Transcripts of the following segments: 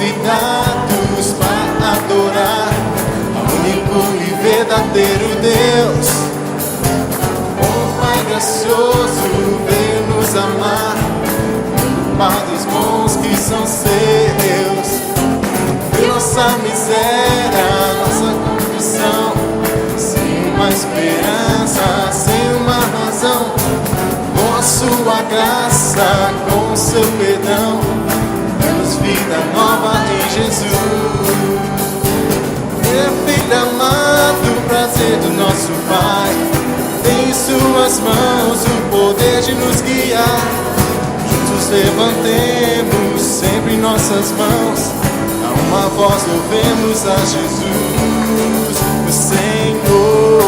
convidados para adorar ao único e verdadeiro Deus. O Pai gracioso veio nos amar, preocupados bons que são seus. E nossa miséria, nossa condição, sem uma esperança, sem uma razão, com a sua graça, com o seu perdão, damos vida nova em Jesus. É Filho amado, prazer do nosso Pai, tem em suas mãos o poder de nos guiar. Juntos levantemos sempre em nossas mãos, a uma voz louvemos a Jesus, o Senhor,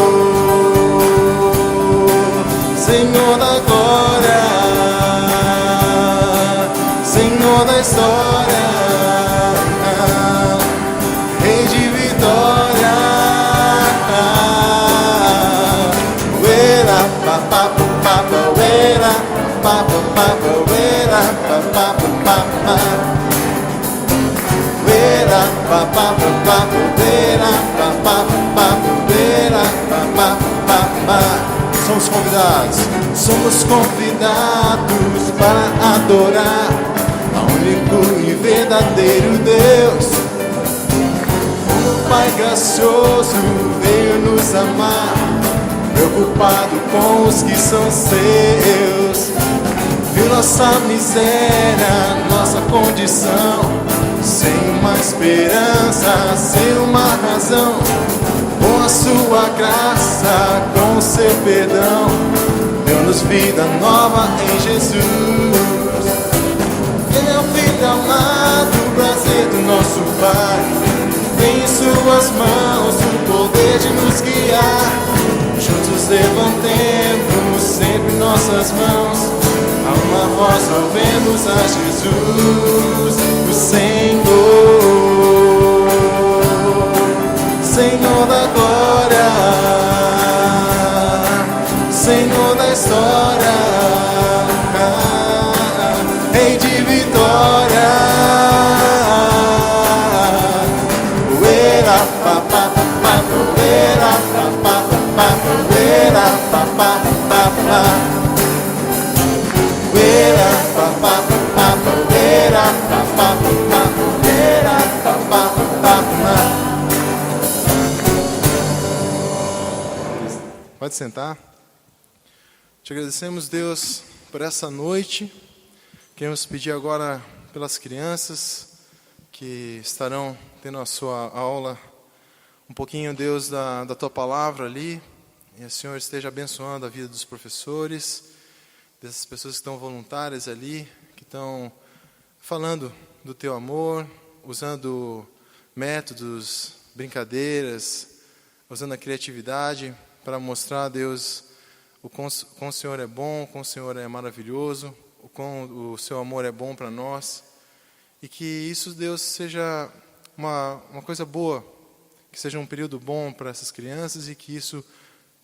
Senhor da glória, Senhor da história, Rei de vitória. Uera, papá, papá, uera, papá, papá, uera, papá, papá. Somos convidados para adorar ao único e verdadeiro Deus. O Pai gracioso veio nos amar, preocupado com os que são seus. Viu nossa miséria, nossa condição, sem uma esperança, sem uma razão, com a sua graça, com o seu perdão, deu-nos vida nova em Jesus. Ele é o Filho amado, prazer do nosso Pai, tem em suas mãos o poder de nos guiar. Juntos levantemos sempre nossas mãos, a uma voz louvemos a Jesus, o Senhor, Senhor da glória, Senhor da história, Rei de vitória. Uera, papá, papá, uera, papá, papá, uera, papá, papá. Pode sentar. Te agradecemos, Deus, por essa noite. Queremos pedir agora pelas crianças que estarão tendo a sua aula, um pouquinho, Deus, da Tua Palavra ali. E o Senhor esteja abençoando a vida dos professores, dessas pessoas que estão voluntárias ali, que estão falando do Teu amor, usando métodos, brincadeiras, usando a criatividade para mostrar a Deus o quão o Senhor é bom, o quão o Senhor é maravilhoso, o quão o Seu amor é bom para nós. E que isso, Deus, seja uma coisa boa, que seja um período bom para essas crianças e que isso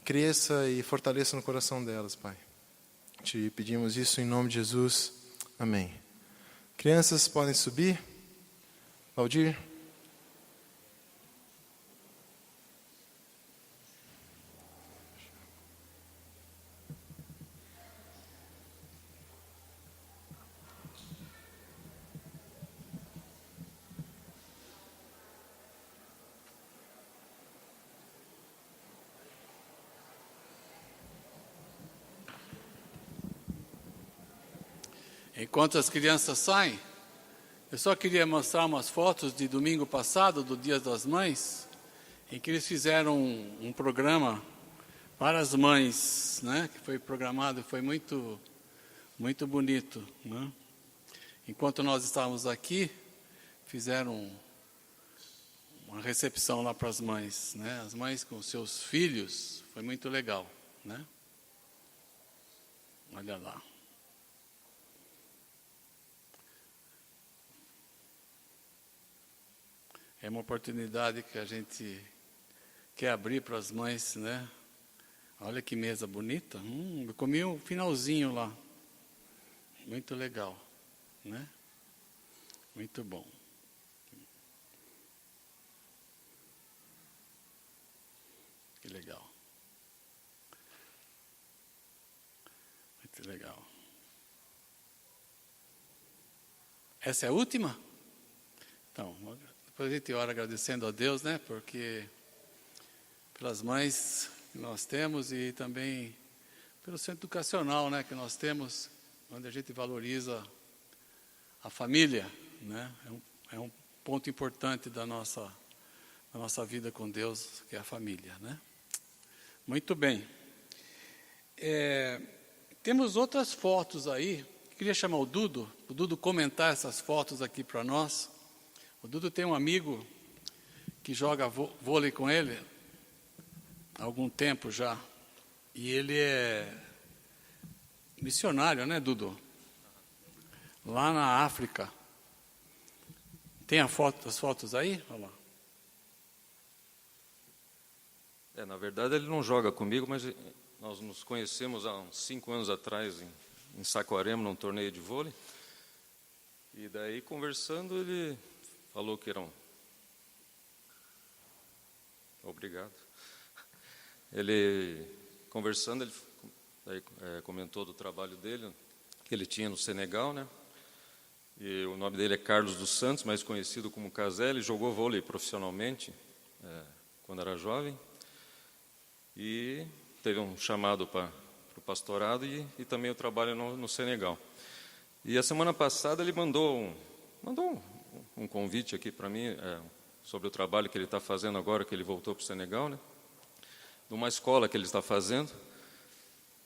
cresça e fortaleça no coração delas, Pai. Te pedimos isso em nome de Jesus. Amém. Crianças podem subir. Valdir. Enquanto as crianças saem, eu só queria mostrar umas fotos de domingo passado, do Dia das Mães, em que eles fizeram um programa para as mães, né? Que foi programado, foi muito, muito bonito, né? Enquanto nós estávamos aqui, fizeram uma recepção lá para as mães, né? As mães com seus filhos, foi muito legal, né? Olha lá. É uma oportunidade que a gente quer abrir para as mães, né? Olha que mesa bonita. Eu comi um finalzinho lá. Muito legal, né? Muito bom. legal. Muito legal. Essa é a última? Então, depois a gente ora agradecendo a Deus, né? Porque pelas mães que nós temos e também pelo centro educacional, né? Que nós temos, onde a gente valoriza a família, né? É um ponto importante da nossa vida com Deus, que é a família, né? Muito bem. Temos outras fotos aí. Queria chamar o Dudo comentar essas fotos aqui para nós. O Dudo tem um amigo que joga vôlei com ele há algum tempo já. E ele é missionário, né, Dudu? Lá na África. Tem as fotos aí? Olha lá. Na verdade, ele não joga comigo, mas nós nos conhecemos há uns 5 anos atrás em Saquarema, num torneio de vôlei. E daí, conversando, ele falou que era um... Obrigado. Ele, conversando, ele daí, comentou do trabalho dele, que ele tinha no Senegal, né? E o nome dele é Carlos dos Santos, mais conhecido como Casé. Ele jogou vôlei profissionalmente quando era jovem. E teve um chamado para o pastorado e também o trabalho no Senegal. E a semana passada ele mandou um convite aqui para mim sobre o trabalho que ele está fazendo agora que ele voltou para o Senegal, né? De uma escola que ele está fazendo.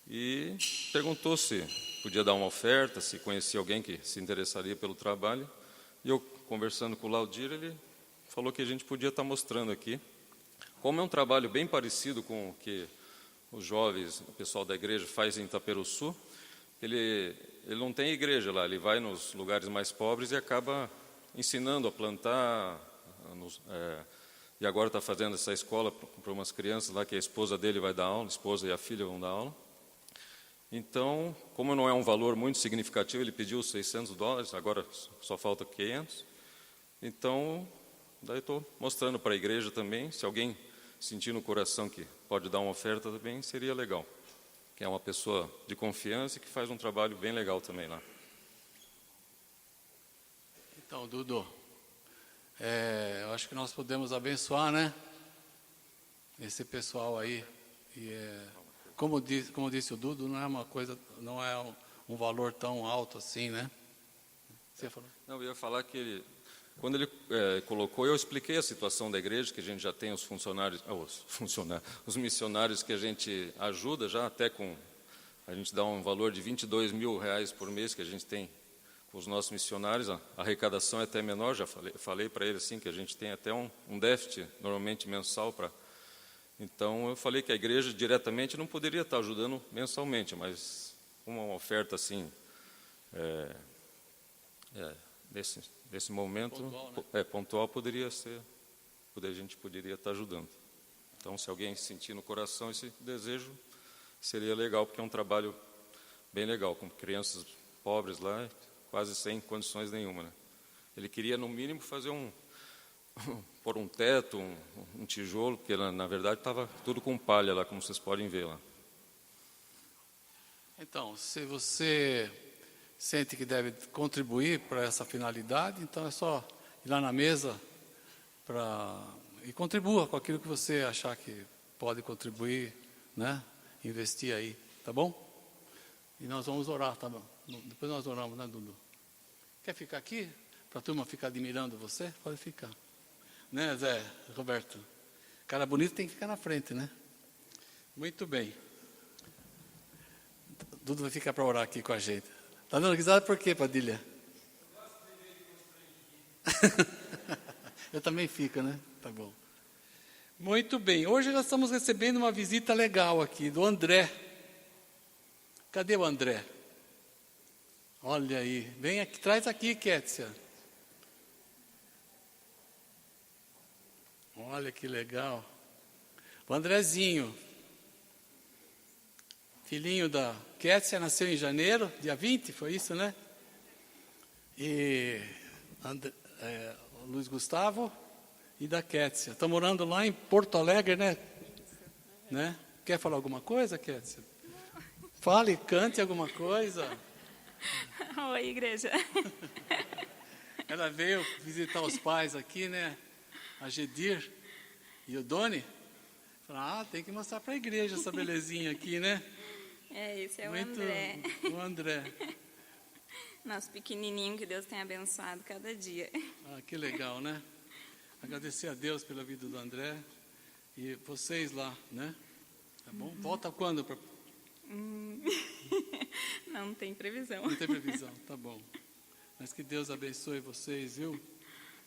E perguntou se podia dar uma oferta, se conhecia alguém que se interessaria pelo trabalho. E eu, conversando com o Laudir, ele falou que a gente podia estar mostrando aqui. Como é um trabalho bem parecido com o que os jovens, o pessoal da igreja faz em Itaperuçu, ele não tem igreja lá, ele vai nos lugares mais pobres e acaba ensinando a plantar, e agora está fazendo essa escola para umas crianças lá, que a esposa dele vai dar aula, a esposa e a filha vão dar aula. Então, como não é um valor muito significativo, ele pediu $600, agora só falta 500. Então, daí estou mostrando para a igreja também, se alguém sentir no coração que pode dar uma oferta também, seria legal. Que é uma pessoa de confiança e que faz um trabalho bem legal também lá. Então, Dudu, eu acho que nós podemos abençoar, né? Esse pessoal aí. E como disse o Dudu, não é uma coisa, não é um valor tão alto assim, né? Você falou? Não, eu ia falar que ele, quando ele colocou, eu expliquei a situação da igreja, que a gente já tem os funcionários, os missionários que a gente ajuda já, até a gente dá um valor de R$22 mil por mês que a gente tem com os nossos missionários, a arrecadação é até menor, já falei para ele assim, que a gente tem até um déficit normalmente mensal para... Então eu falei que a igreja diretamente não poderia estar ajudando mensalmente, mas uma oferta assim, nesse momento, pontual, né? Pontual poderia ser, a gente poderia estar ajudando. Então, se alguém sentir no coração esse desejo, seria legal, porque é um trabalho bem legal, com crianças pobres lá, quase sem condições nenhuma, né? Ele queria, no mínimo, fazer pôr um teto, um tijolo, porque na verdade estava tudo com palha lá, como vocês podem ver lá. Então, se você sente que deve contribuir para essa finalidade, então é só ir lá na mesa e contribua com aquilo que você achar que pode contribuir, né? Investir aí, tá bom? E nós vamos orar, tá bom? Depois nós oramos, né, Dudu? Quer ficar aqui? Para a turma ficar admirando você? Pode ficar. Né, Zé, Roberto? Cara bonito tem que ficar na frente, né? Muito bem. Dudu vai ficar para orar aqui com a gente. Tá dando risada por quê, Padilha? Eu também fico, né? Tá bom. Muito bem. Hoje nós estamos recebendo uma visita legal aqui, do André. Cadê o André? Olha aí. Vem aqui, traz aqui, Kétia. Olha que legal. O Andrezinho, filhinho da Kétia, nasceu em janeiro, dia 20, foi isso, né? E Luiz Gustavo e da Kétia. Estão morando lá em Porto Alegre, né? né? Quer falar alguma coisa, Kétia? Fale, cante alguma coisa. Oi, igreja. Ela veio visitar os pais aqui, né? A Gedir e o Doni. Falaram, tem que mostrar para a igreja essa belezinha aqui, né? Esse é o André. O André. Nosso pequenininho que Deus tem abençoado cada dia. Que legal, né? Agradecer a Deus pela vida do André e vocês lá, né? Tá bom? Volta quando? Não tem previsão. Não tem previsão, tá bom. Mas que Deus abençoe vocês, viu?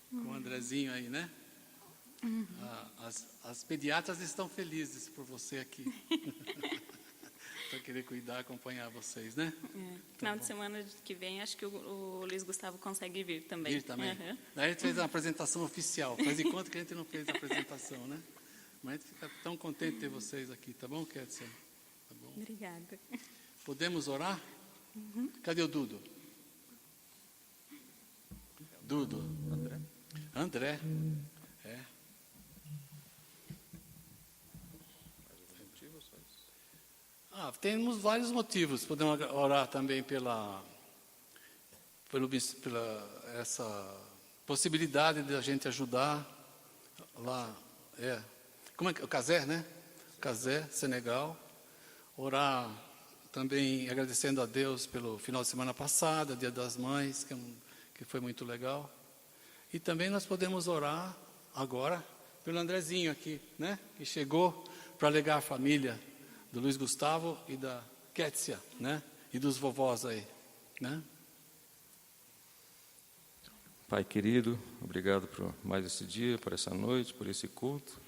Com o Andrezinho aí, né? As pediatras estão felizes por você aqui. Para querer cuidar, acompanhar vocês, né? Final de semana que vem, acho que o Luiz Gustavo consegue vir também. Vir também. Daí a gente fez uma apresentação oficial. Faz de conta que a gente não fez a apresentação, né? Mas a gente fica tão contente de ter vocês aqui, tá bom, Kétia? Tá bom. Obrigada. Podemos orar? Cadê o Dudo? Dudo. André. Temos vários motivos. Podemos orar também pela essa possibilidade de a gente ajudar lá. Como é que o Cazé, né? Cazé, Senegal. Orar também agradecendo a Deus pelo final de semana passada, Dia das Mães, que foi muito legal. E também nós podemos orar agora pelo Andrezinho aqui, né? Que chegou para alegar a família do Luiz Gustavo e da Kétia, né? E dos vovós aí, né? Pai querido, obrigado por mais esse dia, por essa noite, por esse culto,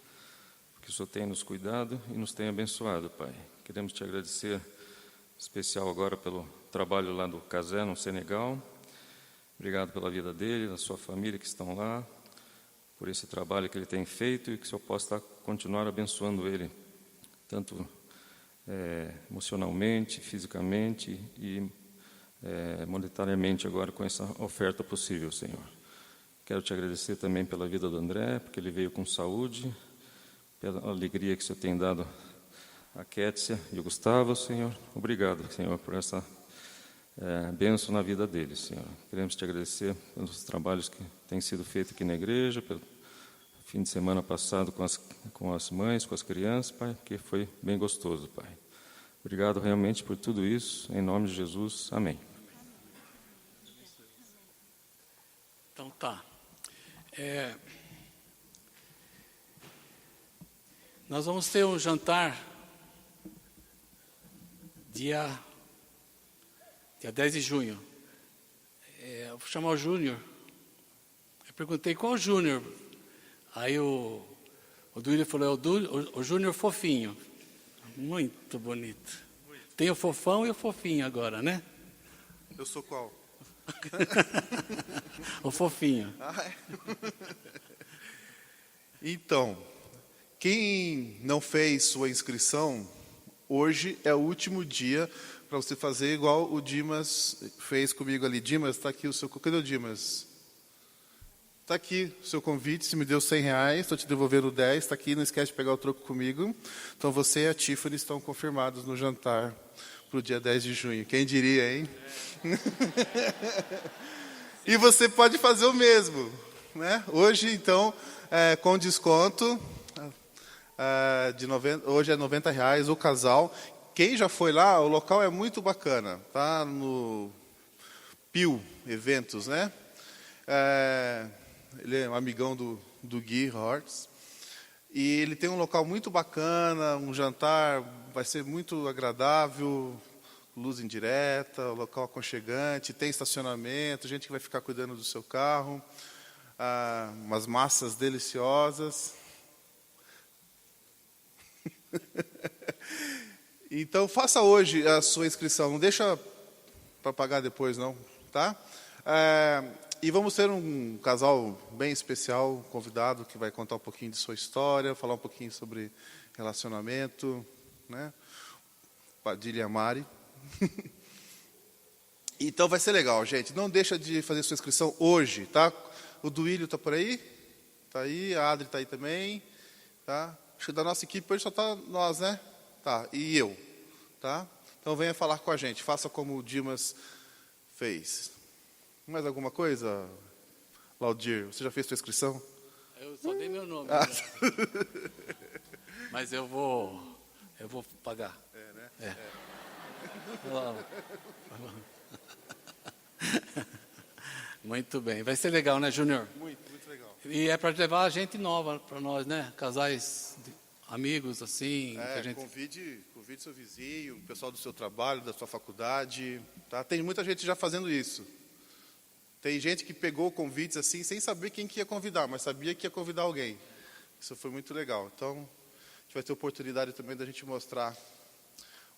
porque o Senhor tem nos cuidado e nos tem abençoado, Pai. Queremos te agradecer, em especial agora pelo trabalho lá do Cazé, no Senegal. Obrigado pela vida dele, da sua família que estão lá, por esse trabalho que ele tem feito e que o Senhor possa continuar abençoando ele, tanto emocionalmente, fisicamente e monetariamente agora com essa oferta possível, Senhor. Quero te agradecer também pela vida do André, porque ele veio com saúde, pela alegria que o Senhor tem dado a Kétia e o Gustavo, Senhor. Obrigado, Senhor, por essa bênção na vida deles, Senhor. Queremos te agradecer pelos trabalhos que têm sido feitos aqui na igreja, pelo fim de semana passado com as mães, com as crianças, Pai, que foi bem gostoso, Pai. Obrigado realmente por tudo isso, em nome de Jesus, amém. Então tá. Nós vamos ter um jantar dia 10 de junho. Eu vou chamar o Júnior. Eu perguntei qual Júnior. Aí o Duílio falou, o Júnior fofinho. Muito bonito. Tem o fofão e o fofinho agora, né? Eu sou qual? O fofinho. Então, quem não fez sua inscrição, hoje é o último dia para você fazer igual o Dimas fez comigo ali. Dimas, está aqui o seu... Cadê o Dimas? Está aqui o seu convite, você me deu R$100, estou te devolvendo 10, está aqui, não esquece de pegar o troco comigo. Então você e a Tiffany estão confirmados no jantar para o dia 10 de junho. Quem diria, hein? E você pode fazer o mesmo, né? Hoje, então, com desconto, hoje é R$90 o casal. Quem já foi lá, o local é muito bacana, tá? No Pio Eventos, né? Ele é um amigão do Gui Hortz. E ele tem um local muito bacana, um jantar, vai ser muito agradável, luz indireta, local aconchegante, tem estacionamento, gente que vai ficar cuidando do seu carro, umas massas deliciosas. Então, faça hoje a sua inscrição, não deixa para pagar depois, não, tá? E vamos ter um casal bem especial, convidado, que vai contar um pouquinho de sua história, falar um pouquinho sobre relacionamento, né? Padilha e Mari. Então vai ser legal, gente. Não deixa de fazer sua inscrição hoje, tá? O Duílio está por aí? Está aí, a Adri está aí também, tá? Acho que da nossa equipe hoje só está nós, né? Tá, e eu. Tá? Então venha falar com a gente. Faça como o Dimas fez. Mais alguma coisa, Laudir? Você já fez sua inscrição? Eu só dei meu nome. Ah. Mas eu vou pagar. É, né? É. Vai lá. Muito bem. Vai ser legal, né, Júnior? Muito legal. E é para levar gente nova para nós, né? Casais, amigos, assim. Que a gente... convide seu vizinho, o pessoal do seu trabalho, da sua faculdade. Tá? Tem muita gente já fazendo isso. Tem gente que pegou convites assim, sem saber quem que ia convidar, mas sabia que ia convidar alguém. Isso foi muito legal. Então, a gente vai ter oportunidade também da gente mostrar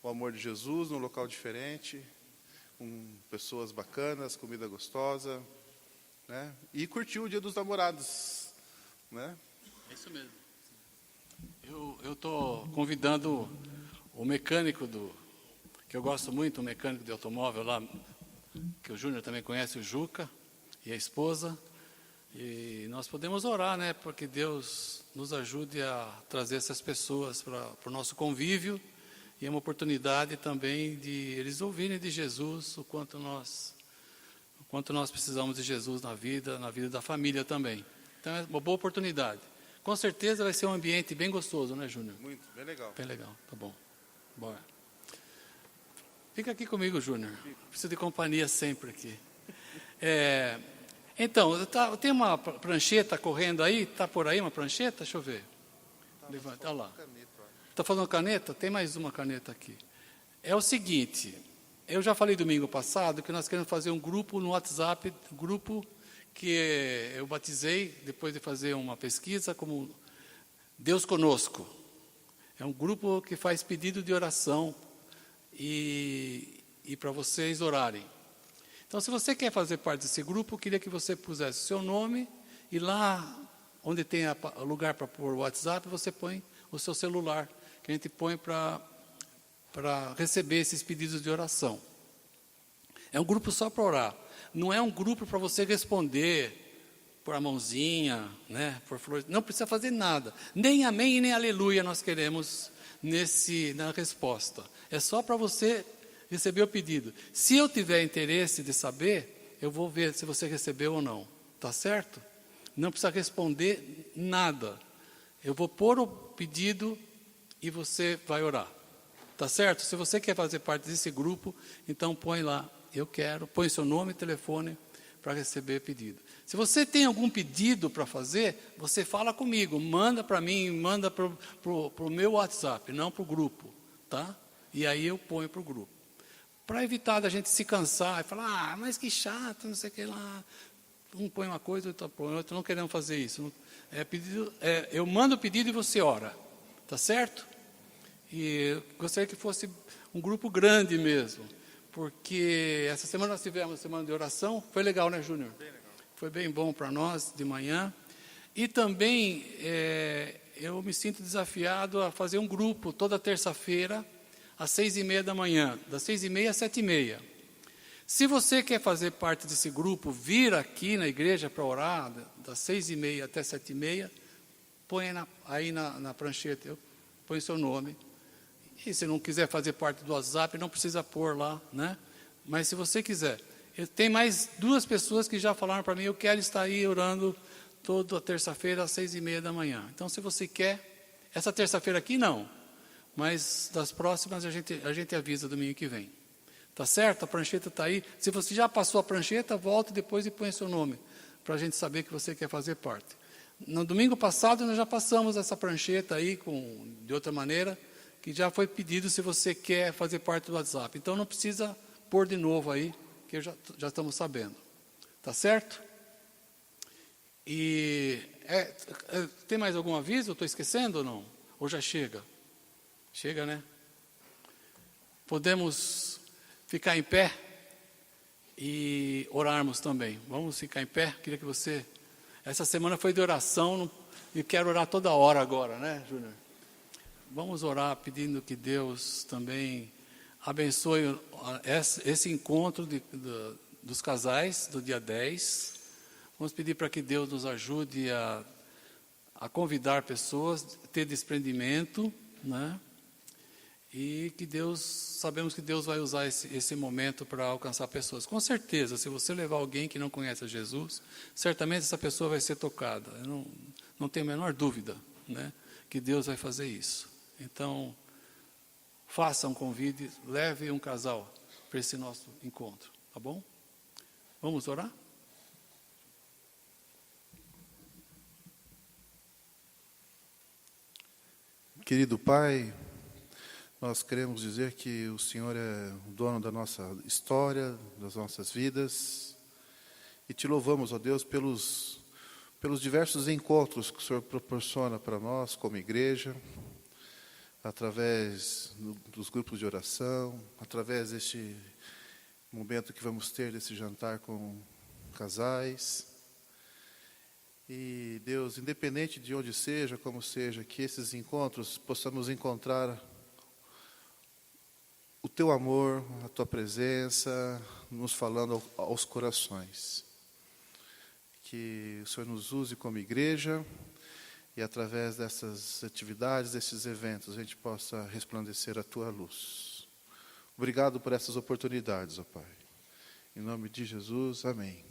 o amor de Jesus num local diferente, com pessoas bacanas, comida gostosa, né? E curtir o Dia dos Namorados, né? É isso mesmo. Eu estou convidando o mecânico que eu gosto muito, o mecânico de automóvel lá, que o Júnior também conhece, o Juca, e a esposa. E nós podemos orar, né? Porque Deus nos ajude a trazer essas pessoas para o nosso convívio. E é uma oportunidade também de eles ouvirem de Jesus o quanto nós precisamos de Jesus na vida da família também. Então é uma boa oportunidade. Com certeza vai ser um ambiente bem gostoso, né, Júnior? Muito, bem legal. Bem legal, tá bom. Bora. Fica aqui comigo, Júnior. Preciso de companhia sempre aqui. Então, tem uma prancheta correndo aí? Está por aí uma prancheta? Deixa eu ver. Levanta, olha lá. Está falando caneta? Tem mais uma caneta aqui. É o seguinte, eu já falei domingo passado que nós queremos fazer um grupo no WhatsApp, grupo que eu batizei, depois de fazer uma pesquisa, como Deus Conosco. É um grupo que faz pedido de oração e para vocês orarem. Então, se você quer fazer parte desse grupo, eu queria que você pusesse o seu nome e lá onde tem lugar para pôr o WhatsApp, você põe o seu celular, que a gente põe para receber esses pedidos de oração. É um grupo só para orar. Não é um grupo para você responder por a mãozinha, né, por flores. Não precisa fazer nada. Nem amém e nem aleluia nós queremos na resposta. É só para você receber o pedido. Se eu tiver interesse de saber, eu vou ver se você recebeu ou não. Tá certo? Não precisa responder nada. Eu vou pôr o pedido e você vai orar. Tá certo? Se você quer fazer parte desse grupo, então põe lá, eu quero, põe seu nome e telefone para receber pedido. Se você tem algum pedido para fazer, você fala comigo, manda para mim, manda para o meu WhatsApp, não para o grupo, tá? E aí eu ponho para o grupo. Para evitar da gente se cansar e falar, mas que chato, não sei o que lá. Um põe uma coisa, outro põe outra, não queremos fazer isso. Eu mando o pedido e você ora, tá certo? E eu gostaria que fosse um grupo grande mesmo, porque essa semana nós tivemos a semana de oração, foi legal, né, Júnior? Bem legal. Foi bem bom para nós de manhã. E também eu me sinto desafiado a fazer um grupo toda terça-feira, às 6h30 da manhã, das 6h30 às 7h30. Se você quer fazer parte desse grupo, vir aqui na igreja para orar, das 6h30 até 7h30, põe aí na prancheta, põe seu nome. E se não quiser fazer parte do WhatsApp, não precisa pôr lá, né? Mas se você quiser. Tem mais 2 pessoas que já falaram para mim, eu quero estar aí orando toda terça-feira às 6h30 da manhã. Então, se você quer, essa terça-feira aqui não, mas das próximas a gente avisa domingo que vem. Tá certo? A prancheta está aí. Se você já passou a prancheta, volta depois e põe seu nome, para a gente saber que você quer fazer parte. No domingo passado, nós já passamos essa prancheta aí, de outra maneira, que já foi pedido se você quer fazer parte do WhatsApp. Então, não precisa pôr de novo aí, que já estamos sabendo. Tá certo? E tem mais algum aviso? Estou esquecendo ou não? Ou já chega? Chega, né? Podemos ficar em pé e orarmos também. Vamos ficar em pé? Queria que você... Essa semana foi de oração e quero orar toda hora agora, né, Júnior? Vamos orar pedindo que Deus também abençoe esse encontro dos casais do dia 10. Vamos pedir para que Deus nos ajude a a convidar pessoas, ter desprendimento, né? E que sabemos que Deus vai usar esse momento para alcançar pessoas. Com certeza, se você levar alguém que não conhece Jesus, certamente essa pessoa vai ser tocada. Eu não tenho a menor dúvida, né, que Deus vai fazer isso. Então, faça um convite, leve um casal para esse nosso encontro, tá bom? Vamos orar? Querido Pai, nós queremos dizer que o Senhor é o dono da nossa história, das nossas vidas, e te louvamos, ó Deus, pelos diversos encontros que o Senhor proporciona para nós como igreja, através dos grupos de oração, através deste momento que vamos ter, desse jantar com casais. E Deus, independente de onde seja, como seja, que esses encontros possamos encontrar o Teu amor, a Tua presença, nos falando aos corações. Que o Senhor nos use como igreja e através dessas atividades, desses eventos, a gente possa resplandecer a Tua luz. Obrigado por essas oportunidades, ó Pai. Em nome de Jesus, amém.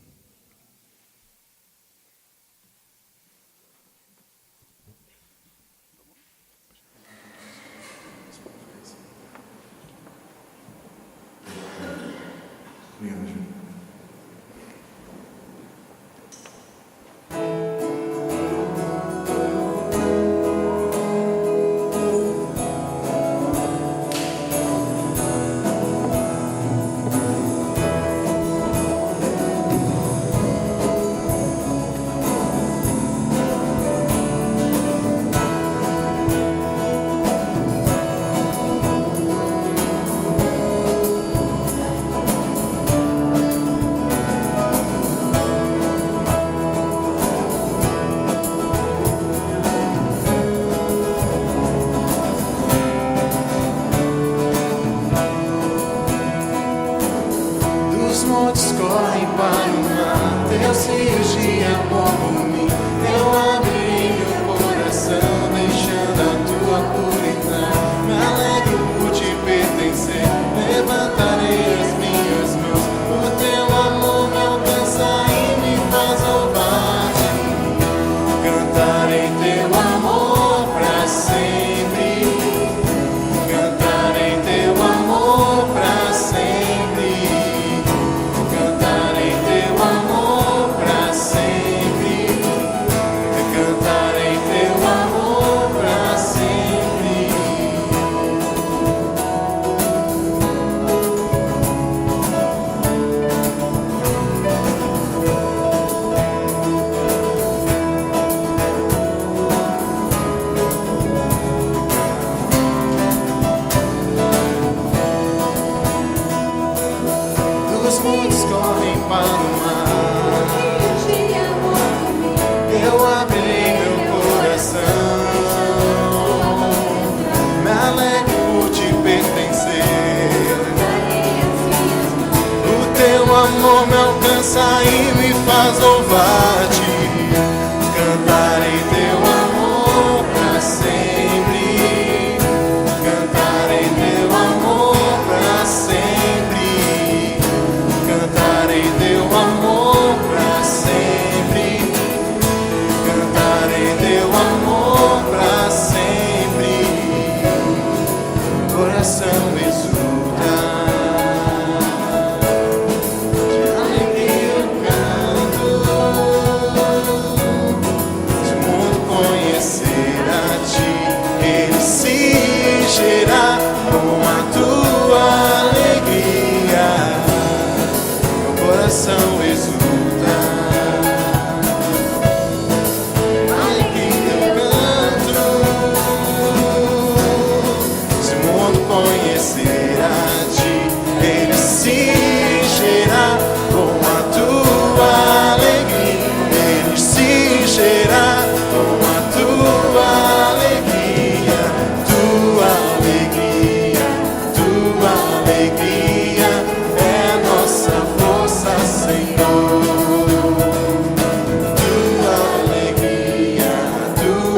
Tua alegria, tua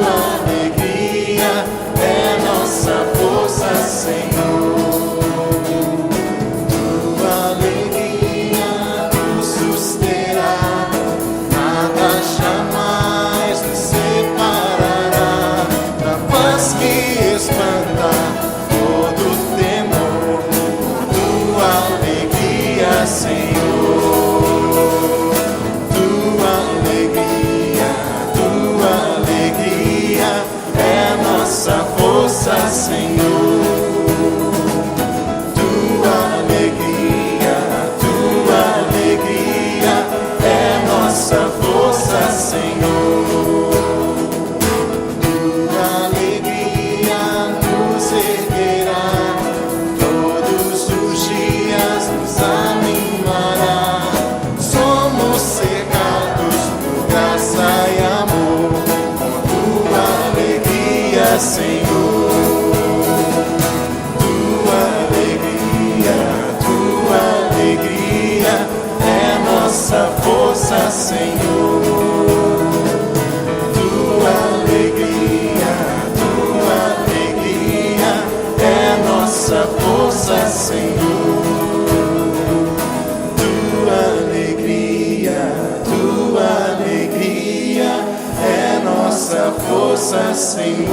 Senhor,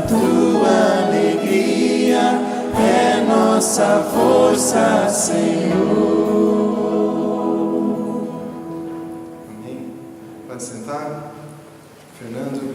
tua alegria é nossa força, Senhor. Amém. Pode sentar. Fernando.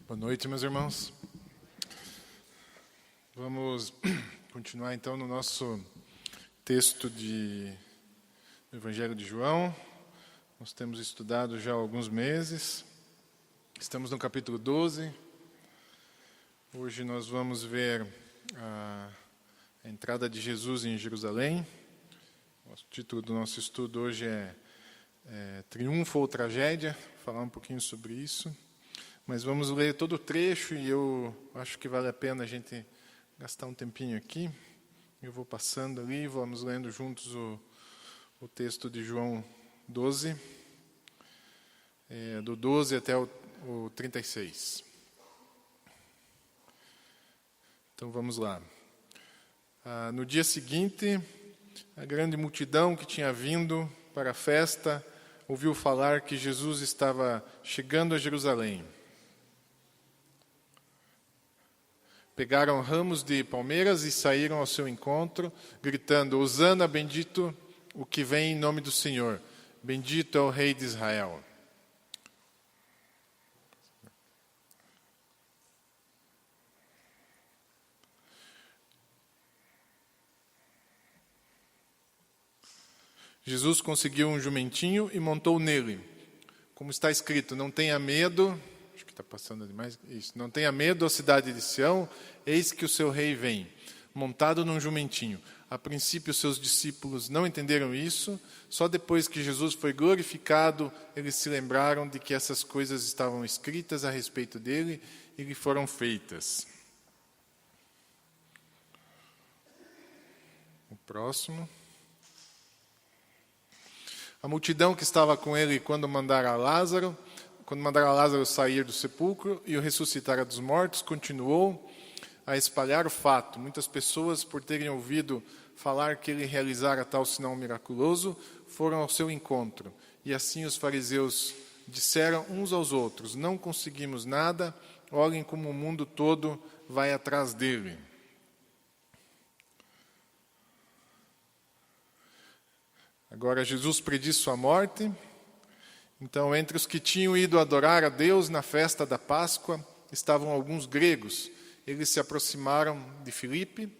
Boa noite, meus irmãos. Vamos continuar então no nosso texto do Evangelho de João. Nós temos estudado já há alguns meses. Estamos no capítulo 12. Hoje nós vamos ver a entrada de Jesus em Jerusalém. O título do nosso estudo hoje é Triunfo ou Tragédia. Vou falar um pouquinho sobre isso. Mas vamos ler todo o trecho e eu acho que vale a pena a gente gastar um tempinho aqui. Eu vou passando ali, vamos lendo juntos o texto de João 12, do 12 até o 36. Então vamos lá. No dia seguinte, a grande multidão que tinha vindo para a festa ouviu falar que Jesus estava chegando a Jerusalém. Pegaram ramos de palmeiras e saíram ao seu encontro, gritando: Hosana, bendito o que vem em nome do Senhor. Bendito é o Rei de Israel. Jesus conseguiu um jumentinho e montou nele. Como está escrito, não tenha medo... Está passando demais isso. Não tenha medo, ó cidade de Sião, eis que o seu rei vem, montado num jumentinho. A princípio, seus discípulos não entenderam isso. Só depois que Jesus foi glorificado, eles se lembraram de que essas coisas estavam escritas a respeito dele e lhe foram feitas. O próximo. A multidão que estava com ele quando mandara Lázaro sair do sepulcro e o ressuscitar dos mortos, continuou a espalhar o fato. Muitas pessoas, por terem ouvido falar que ele realizara tal sinal miraculoso, foram ao seu encontro. E assim os fariseus disseram uns aos outros: não conseguimos nada, olhem como o mundo todo vai atrás dele. Agora Jesus prediz sua morte. Então, entre os que tinham ido adorar a Deus na festa da Páscoa, estavam alguns gregos. Eles se aproximaram de Filipe,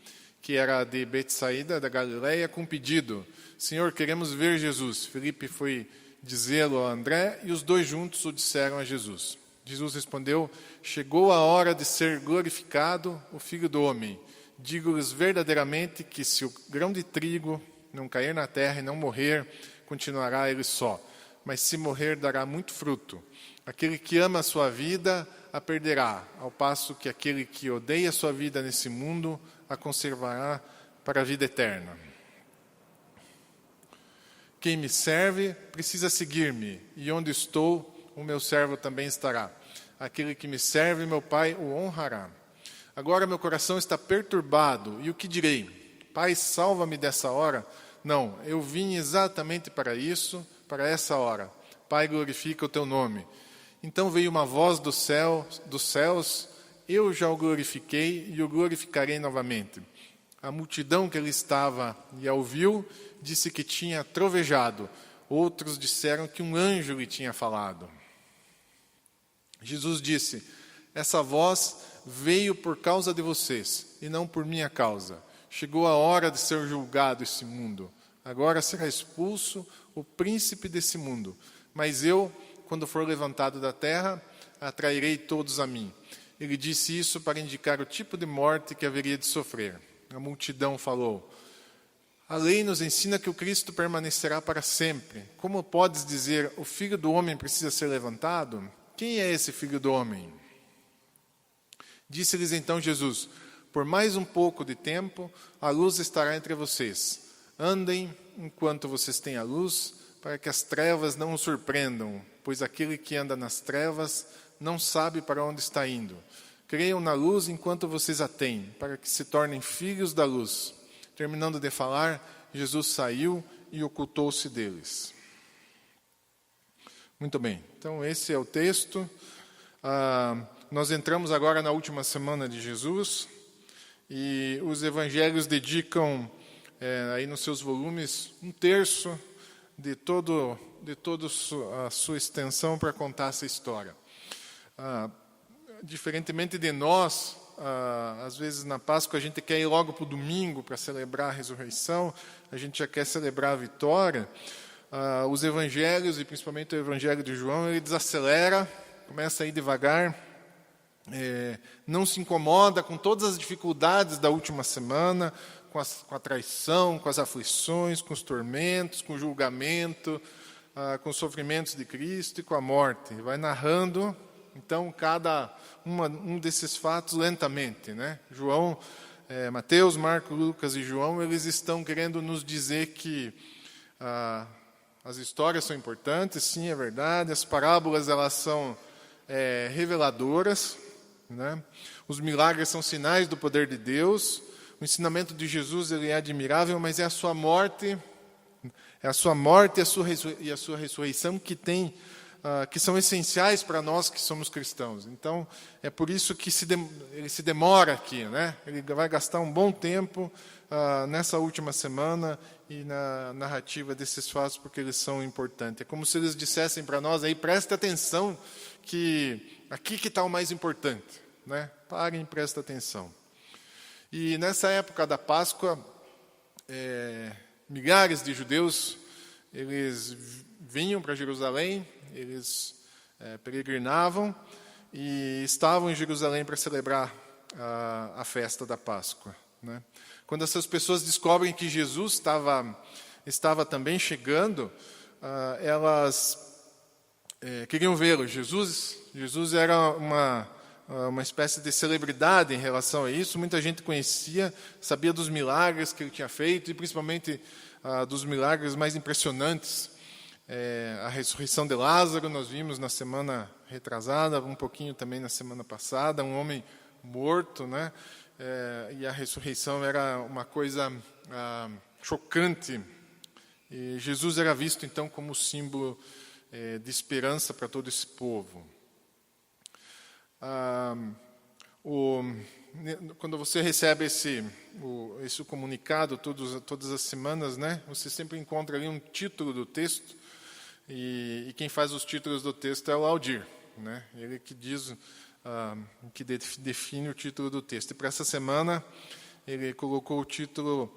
que era de Betsaída, da Galileia, com um pedido: Senhor, queremos ver Jesus. Filipe foi dizê-lo a André, e os dois juntos o disseram a Jesus. Jesus respondeu: chegou a hora de ser glorificado o Filho do Homem. Digo-lhes verdadeiramente que se o grão de trigo não cair na terra e não morrer, continuará ele só. Mas se morrer, dará muito fruto. Aquele que ama a sua vida, a perderá, ao passo que aquele que odeia a sua vida nesse mundo, a conservará para a vida eterna. Quem me serve, precisa seguir-me, e onde estou, o meu servo também estará. Aquele que me serve, meu Pai o honrará. Agora meu coração está perturbado, e o que direi? Pai, salva-me dessa hora? Não, eu vim exatamente para isso, para essa hora. Pai, glorifica o teu nome. Então veio uma voz dos céus, eu já o glorifiquei e o glorificarei novamente. A multidão que ali estava e a ouviu, disse que tinha trovejado. Outros disseram que um anjo lhe tinha falado. Jesus disse: essa voz veio por causa de vocês e não por minha causa. Chegou a hora de ser julgado esse mundo. Agora será expulso o príncipe desse mundo. Mas eu, quando for levantado da terra, atrairei todos a mim. Ele disse isso para indicar o tipo de morte que haveria de sofrer. A multidão falou: A lei nos ensina que o Cristo permanecerá para sempre. Como podes dizer, o Filho do Homem precisa ser levantado? Quem é esse Filho do Homem? Disse-lhes então Jesus: por mais um pouco de tempo, a luz estará entre vocês. Andem enquanto vocês têm a luz, para que as trevas não os surpreendam, pois aquele que anda nas trevas não sabe para onde está indo. Creiam na luz enquanto vocês a têm, para que se tornem filhos da luz. Terminando de falar, Jesus saiu e ocultou-se deles. Muito bem, então esse é o texto. Nós entramos agora na última semana de Jesus e os evangelhos dedicam, aí nos seus volumes, 1/3 de toda a sua extensão para contar essa história. Diferentemente de nós, às vezes na Páscoa a gente quer ir logo para o domingo para celebrar a ressurreição, a gente já quer celebrar a vitória. Os evangelhos, e principalmente o evangelho de João, ele desacelera, começa a ir devagar, não se incomoda com todas as dificuldades da última semana, com a traição, com as aflições, com os tormentos, com o julgamento, com os sofrimentos de Cristo e com a morte. Vai narrando, então, cada um desses fatos lentamente, né? João, Mateus, Marcos, Lucas e João, eles estão querendo nos dizer que as histórias são importantes, sim, é verdade. As parábolas, elas são reveladoras, né? Os milagres são sinais do poder de Deus. O ensinamento de Jesus, ele é admirável, mas é a sua morte e a sua ressurreição que são essenciais para nós que somos cristãos. Então, é por isso que ele se demora aqui, né? Ele vai gastar um bom tempo nessa última semana e na narrativa desses fatos, porque eles são importantes. É como se eles dissessem para nós, aí, preste atenção, que aqui que está o mais importante, né? Parem e prestem atenção. E nessa época da Páscoa, milhares de judeus, eles vinham para Jerusalém, eles peregrinavam e estavam em Jerusalém para celebrar a festa da Páscoa, né? Quando essas pessoas descobrem que Jesus estava também chegando, elas queriam vê-lo. Jesus era uma espécie de celebridade em relação a isso. Muita gente conhecia, sabia dos milagres que ele tinha feito, e principalmente dos milagres mais impressionantes. A ressurreição de Lázaro, nós vimos na semana retrasada, um pouquinho também na semana passada, um homem morto, né? E a ressurreição era uma coisa chocante. E Jesus era visto, então, como símbolo de esperança para todo esse povo. Quando você recebe esse comunicado todas as semanas, né? Você sempre encontra ali um título do texto. E quem faz os títulos do texto é o Aldir, né? Ele que diz, que define o título do texto. E para essa semana, ele colocou o título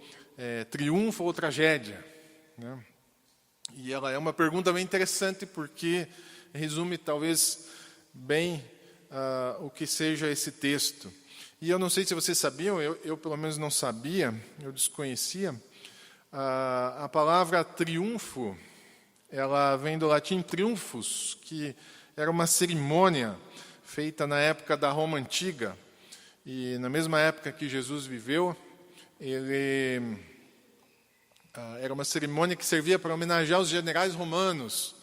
Triunfo ou Tragédia, né? E ela é uma pergunta bem interessante, porque resume talvez bem o que seja esse texto. E eu não sei se vocês sabiam, eu pelo menos não sabia, eu desconhecia, a palavra triunfo, ela vem do latim triunfus, que era uma cerimônia feita na época da Roma Antiga. E na mesma época que Jesus viveu, era uma cerimônia que servia para homenagear os generais romanos.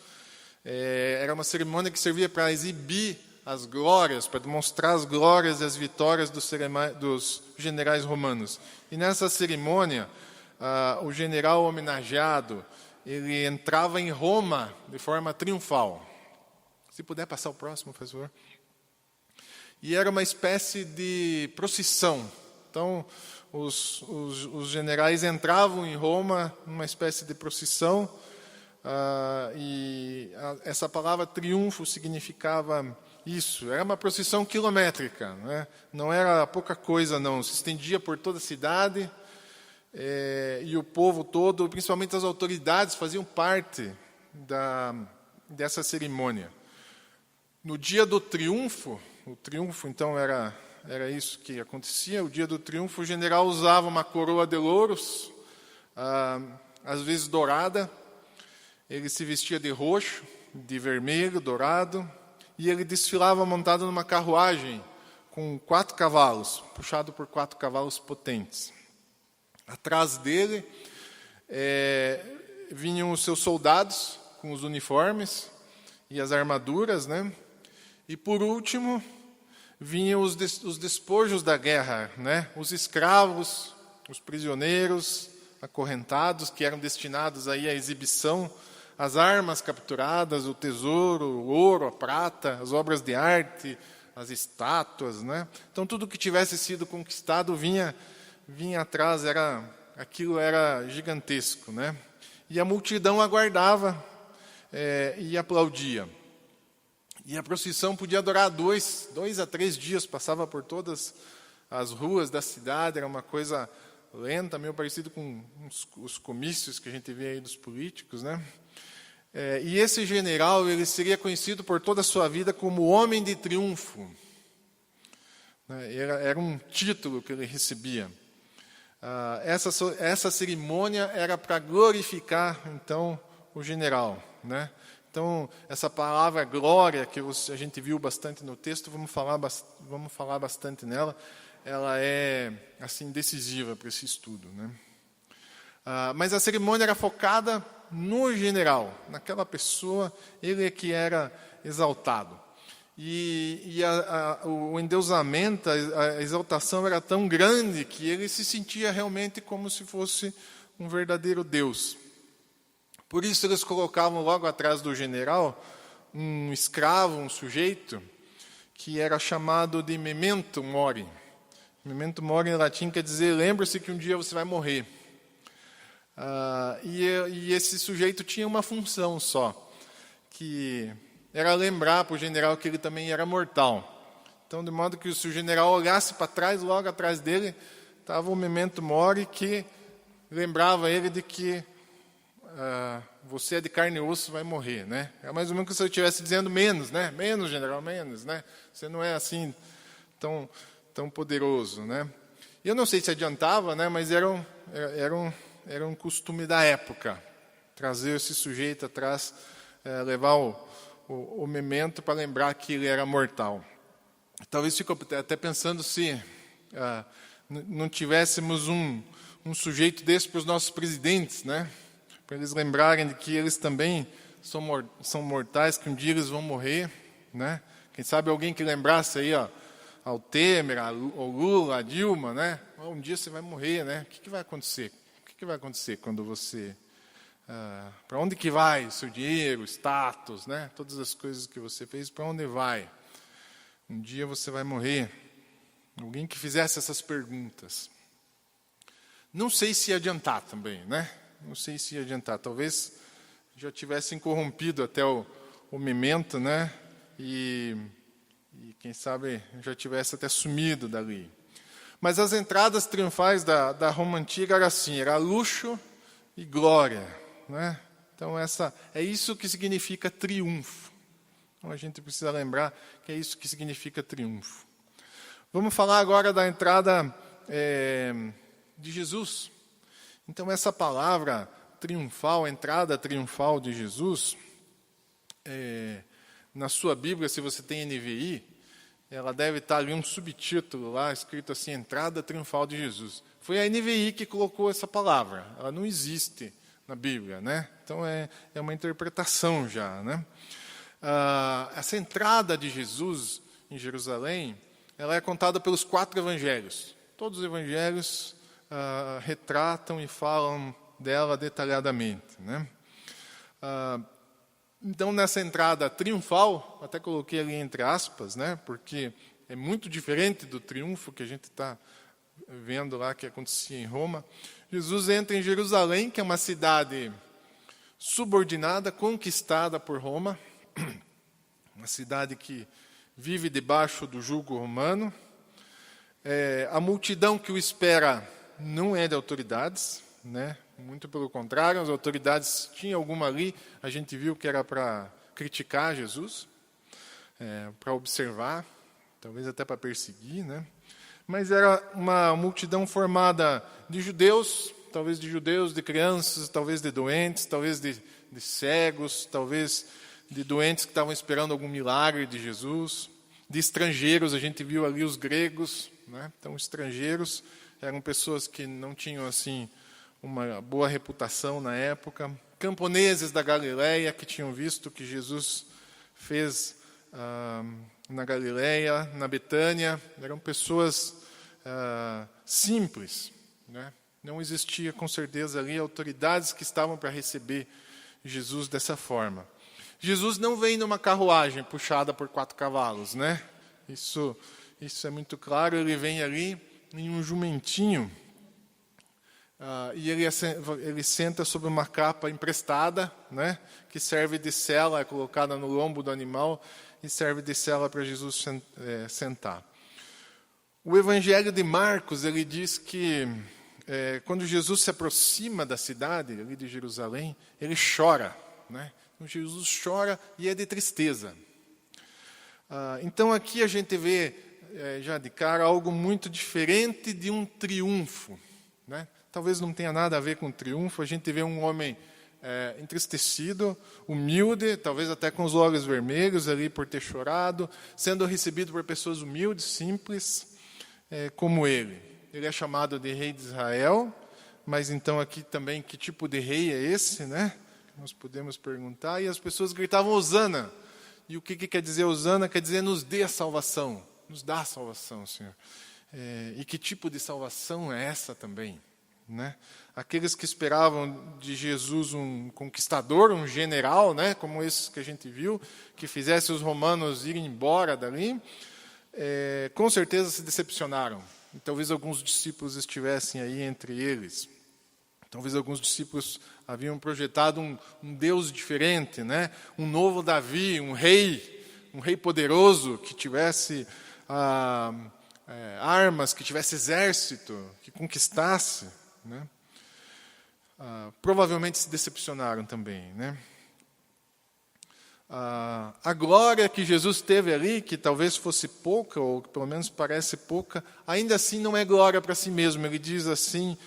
Era uma cerimônia que servia para exibir as glórias, para demonstrar as glórias e as vitórias dos generais romanos. E nessa cerimônia, o general homenageado, ele entrava em Roma de forma triunfal. Se puder passar o próximo, por favor. E era uma espécie de procissão. Então, os generais entravam em Roma numa espécie de procissão, e essa palavra triunfo significava isso. Era uma procissão quilométrica, né? Não era pouca coisa, não. Se estendia por toda a cidade. E o povo todo, principalmente as autoridades, faziam parte dessa cerimônia. No dia do triunfo, o triunfo então era isso que acontecia. O dia do triunfo, o general usava uma coroa de louros, às vezes dourada. Ele se vestia de roxo, de vermelho, dourado, e ele desfilava montado numa carruagem com 4 cavalos, puxado por 4 cavalos potentes. Atrás dele vinham os seus soldados com os uniformes e as armaduras, né? E por último vinham os despojos da guerra, né? Os escravos, os prisioneiros acorrentados que eram destinados aí à exibição, as armas capturadas, o tesouro, o ouro, a prata, as obras de arte, as estátuas, né? Então tudo que tivesse sido conquistado vinha atrás, aquilo era gigantesco, né? E a multidão aguardava e aplaudia. E a procissão podia durar 2 a 3 dias, passava por todas as ruas da cidade, era uma coisa lenta, meio parecido com os comícios que a gente vê aí dos políticos, né? E esse general, ele seria conhecido por toda a sua vida como Homem de Triunfo. Era um título que ele recebia. Essa cerimônia era para glorificar, então, o general, né? Então, essa palavra glória, que a gente viu bastante no texto, vamos falar bastante nela, ela é assim decisiva para esse estudo, né? Mas a cerimônia era focada no general, naquela pessoa, ele é que era exaltado. E o endeusamento, a exaltação era tão grande que ele se sentia realmente como se fosse um verdadeiro Deus. Por isso eles colocavam logo atrás do general um escravo, um sujeito, que era chamado de memento mori. Memento mori em latim quer dizer, lembre-se que um dia você vai morrer. E esse sujeito tinha uma função só, que era lembrar para o general que ele também era mortal. Então, de modo que se o general olhasse para trás, logo atrás dele, estava o memento mori, que lembrava ele de que você é de carne e osso, vai morrer, né? É mais ou menos como se eu estivesse dizendo menos, né? Menos, general, menos, né? Você não é assim tão poderoso, né? E eu não sei se adiantava, né? Mas era um costume da época, trazer esse sujeito atrás, levar o memento para lembrar que ele era mortal. Talvez fique até pensando se não tivéssemos um sujeito desse para os nossos presidentes, né? Para eles lembrarem de que eles também são mortais, que um dia eles vão morrer, né? Quem sabe alguém que lembrasse aí, ao Temer, ao Lula, a Dilma, né? Um dia você vai morrer, né? O que vai acontecer? O que vai acontecer quando você... para onde que vai o seu dinheiro, status, né? Todas as coisas que você fez, para onde vai? Um dia você vai morrer. Alguém que fizesse essas perguntas. Não sei se ia adiantar também, né? Não sei se ia adiantar. Talvez já tivessem corrompido até o memento, né? E quem sabe já tivesse até sumido dali. Mas as entradas triunfais da Roma Antiga era assim, era luxo e glória, né? Então é isso que significa triunfo. Então a gente precisa lembrar que é isso que significa triunfo. Vamos falar agora da entrada de Jesus. Então essa palavra triunfal, entrada triunfal de Jesus, na sua Bíblia, se você tem NVI, ela deve estar ali um subtítulo lá, escrito assim, entrada triunfal de Jesus. Foi a NVI que colocou essa palavra, ela não existe na Bíblia, né? Então é uma interpretação já, né? Essa entrada de Jesus em Jerusalém, ela é contada pelos 4 evangelhos. Todos os evangelhos retratam e falam dela detalhadamente, né? Então, nessa entrada triunfal, até coloquei ali entre aspas, né? Porque é muito diferente do triunfo que a gente está vendo lá que acontecia em Roma. Jesus entra em Jerusalém, que é uma cidade subordinada, conquistada por Roma, uma cidade que vive debaixo do jugo romano. A multidão que o espera não é de autoridades, né? Muito pelo contrário, as autoridades tinham alguma ali, a gente viu que era para criticar Jesus, para observar, talvez até para perseguir, né? Mas era uma multidão formada de judeus, talvez de judeus, de crianças, talvez de doentes, talvez de cegos, talvez de doentes que estavam esperando algum milagre de Jesus, de estrangeiros, a gente viu ali os gregos, né? Então estrangeiros eram pessoas que não tinham assim uma boa reputação na época, camponeses da Galileia que tinham visto que Jesus fez na Galileia, na Betânia, eram pessoas simples, né? Não existia com certeza ali autoridades que estavam para receber Jesus dessa forma. Jesus não vem numa carruagem puxada por 4 cavalos, né? Isso é muito claro. Ele vem ali em um jumentinho e ele senta sobre uma capa emprestada, né? Que serve de sela, é colocada no lombo do animal e serve de sela para Jesus sentar. O Evangelho de Marcos, ele diz que quando Jesus se aproxima da cidade ali de Jerusalém, ele chora, né? Então, Jesus chora e é de tristeza. Então aqui a gente vê já de cara algo muito diferente de um triunfo, né? Talvez não tenha nada a ver com triunfo. A gente vê um homem entristecido, humilde, talvez até com os olhos vermelhos ali por ter chorado, sendo recebido por pessoas humildes, simples, como ele. Ele é chamado de rei de Israel, mas então aqui também que tipo de rei é esse, né? Nós podemos perguntar. E as pessoas gritavam Hosana. E o que quer dizer Hosana? Quer dizer nos dê a salvação. Nos dá a salvação, Senhor. E que tipo de salvação é essa também? Né? Aqueles que esperavam de Jesus um conquistador, um general, né? Como esses que a gente viu, que fizesse os romanos irem embora dali, com certeza se decepcionaram. E talvez alguns discípulos estivessem aí entre eles. Talvez alguns discípulos haviam projetado um Deus diferente, né? Um novo Davi, um rei poderoso que tivesse armas, que tivesse exército, que conquistasse, né? Provavelmente se decepcionaram também, né? A glória que Jesus teve ali, que talvez fosse pouca, ou que pelo menos parece pouca, ainda assim não é glória para si mesmo. Ele diz assim,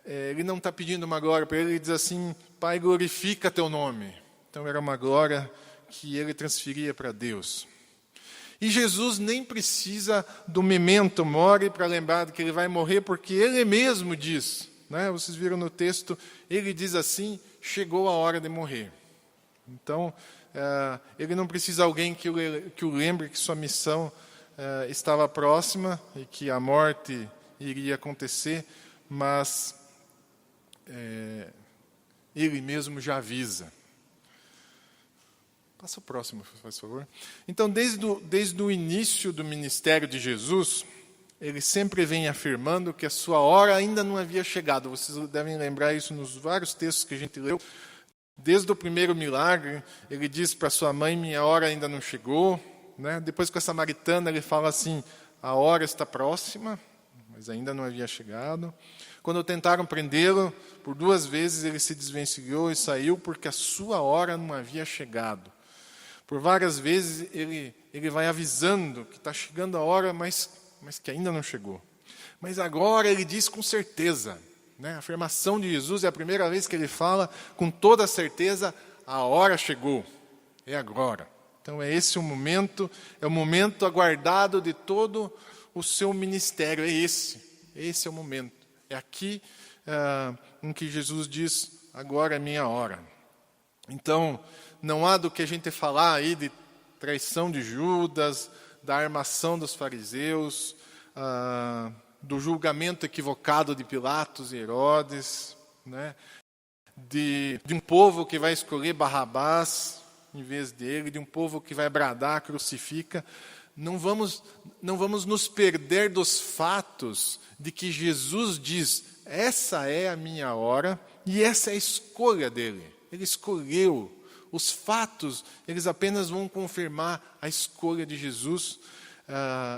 ele não está pedindo uma glória para ele diz assim, Pai, glorifica teu nome. Então era uma glória que ele transferia para Deus. E Jesus nem precisa do memento mori para lembrar que ele vai morrer, porque ele mesmo diz, né? Vocês viram no texto, ele diz assim, chegou a hora de morrer. Então, ele não precisa de alguém que o lembre que sua missão estava próxima e que a morte iria acontecer, mas ele mesmo já avisa. Passa o próximo, por favor. Então, desde o início do ministério de Jesus, ele sempre vem afirmando que a sua hora ainda não havia chegado. Vocês devem lembrar isso nos vários textos que a gente leu. Desde o primeiro milagre, ele diz para sua mãe, minha hora ainda não chegou. Né? Depois com a samaritana, ele fala assim, a hora está próxima, mas ainda não havia chegado. Quando tentaram prendê-lo, por 2 vezes ele se desvencilhou e saiu, porque a sua hora não havia chegado. Por várias vezes ele vai avisando que está chegando a hora, mas que ainda não chegou. Mas agora ele diz com certeza, né? A afirmação de Jesus é a primeira vez que ele fala com toda certeza, a hora chegou, é agora. Então esse o momento, é o momento aguardado de todo o seu ministério, esse é o momento. É aqui em que Jesus diz, agora é minha hora. Então, não há do que a gente falar aí de traição de Judas, da armação dos fariseus, do julgamento equivocado de Pilatos e Herodes, né? de um povo que vai escolher Barrabás em vez dele, de um povo que vai bradar, crucifica. Não vamos nos perder dos fatos de que Jesus diz, essa é a minha hora e essa é a escolha dele. Ele escolheu. Os fatos, eles apenas vão confirmar a escolha de Jesus.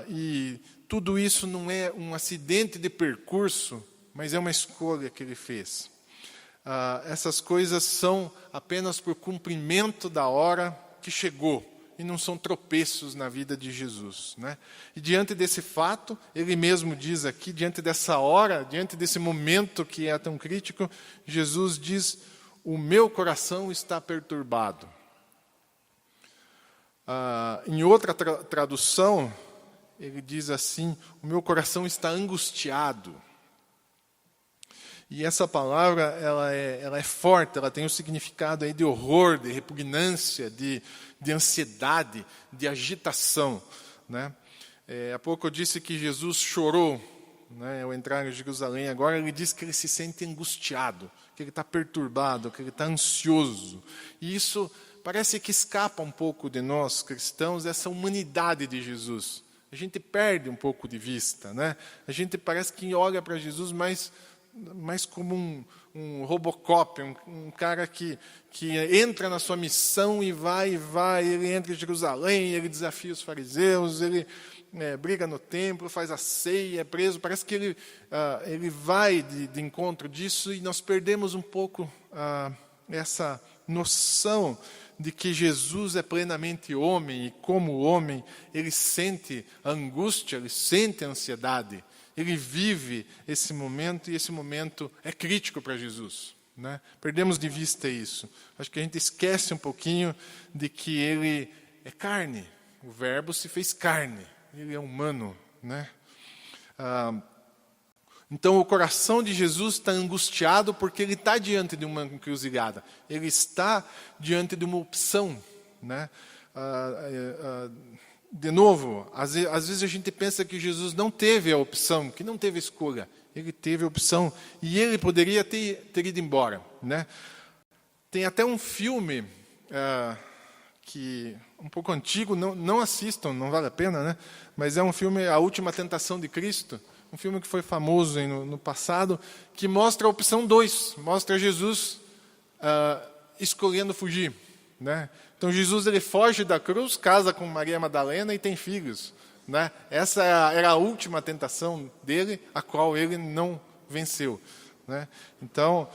E tudo isso não é um acidente de percurso, mas é uma escolha que ele fez. Essas coisas são apenas por cumprimento da hora que chegou. e não são tropeços na vida de Jesus, né? E diante desse fato, ele mesmo diz aqui, diante dessa hora, diante desse momento que é tão crítico, Jesus diz: o meu coração está perturbado. Em outra tradução, ele diz assim: o meu coração está angustiado. E essa palavra, ela é forte, ela tem um significado aí de horror, de repugnância, de ansiedade, de agitação, né? Há pouco eu disse que Jesus chorou, né, ao entrar em Jerusalém. Agora ele diz que ele se sente angustiado, que ele está perturbado, que ele está ansioso. E isso parece que escapa um pouco de nós, cristãos, essa humanidade de Jesus. A gente perde um pouco de vista, né? A gente parece que olha para Jesus mais como um Robocop, um cara que entra na sua missão e vai. Ele entra em Jerusalém, ele desafia os fariseus, ele briga no templo, faz a ceia, é preso. Parece que ele vai de encontro disso, e nós perdemos um pouco essa noção de que Jesus é plenamente homem, e como homem, ele sente a angústia, ele sente a ansiedade. Ele vive esse momento, e esse momento é crítico para Jesus, né? Perdemos de vista isso. Acho que a gente esquece um pouquinho de que ele é carne. O Verbo se fez carne. Ele é humano, né? Então, o coração de Jesus está angustiado porque ele está diante de uma encruzilhada. Ele está diante de uma opção, né? De novo, às vezes a gente pensa que Jesus não teve a opção, que não teve escolha. Ele teve a opção e ele poderia ter ido embora, né? Tem até um filme que um pouco antigo, não assistam, não vale a pena, né? Mas é um filme, A Última Tentação de Cristo, um filme que foi famoso no passado, que mostra a opção 2, mostra Jesus escolhendo fugir, né? Então Jesus ele foge da cruz, casa com Maria Madalena e tem filhos, né? Essa era a última tentação dele, a qual ele não venceu, né? Então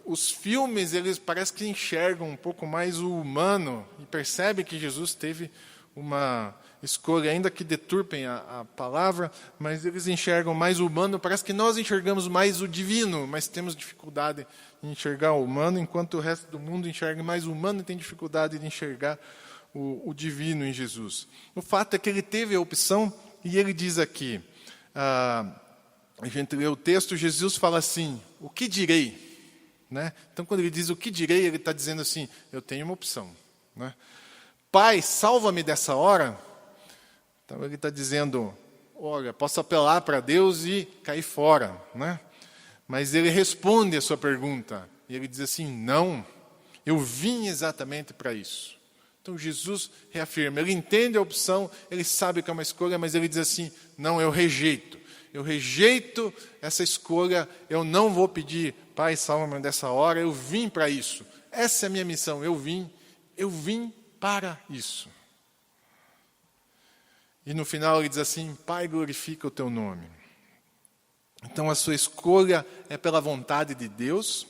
os filmes, eles parece que enxergam um pouco mais o humano e percebem que Jesus teve uma escolha, ainda que deturpem a palavra, mas eles enxergam mais o humano. Parece que nós enxergamos mais o divino, mas temos dificuldade em enxergar o humano, enquanto o resto do mundo enxerga mais o humano e tem dificuldade de enxergar o divino em Jesus. O fato é que ele teve a opção, e ele diz aqui, a gente lê o texto, Jesus fala assim: o que direi? Né? Então, quando ele diz o que direi, ele está dizendo assim: eu tenho uma opção, né? Pai, salva-me dessa hora. Então ele está dizendo: olha, posso apelar para Deus e cair fora, né? Mas ele responde a sua pergunta, e ele diz assim: não, eu vim exatamente para isso. Então Jesus reafirma, ele entende a opção, ele sabe que é uma escolha, mas ele diz assim: não, eu rejeito essa escolha, eu não vou pedir, Pai, salva-me dessa hora, eu vim para isso, essa é a minha missão, eu vim para isso. E no final ele diz assim: Pai, glorifica o teu nome. Então a sua escolha é pela vontade de Deus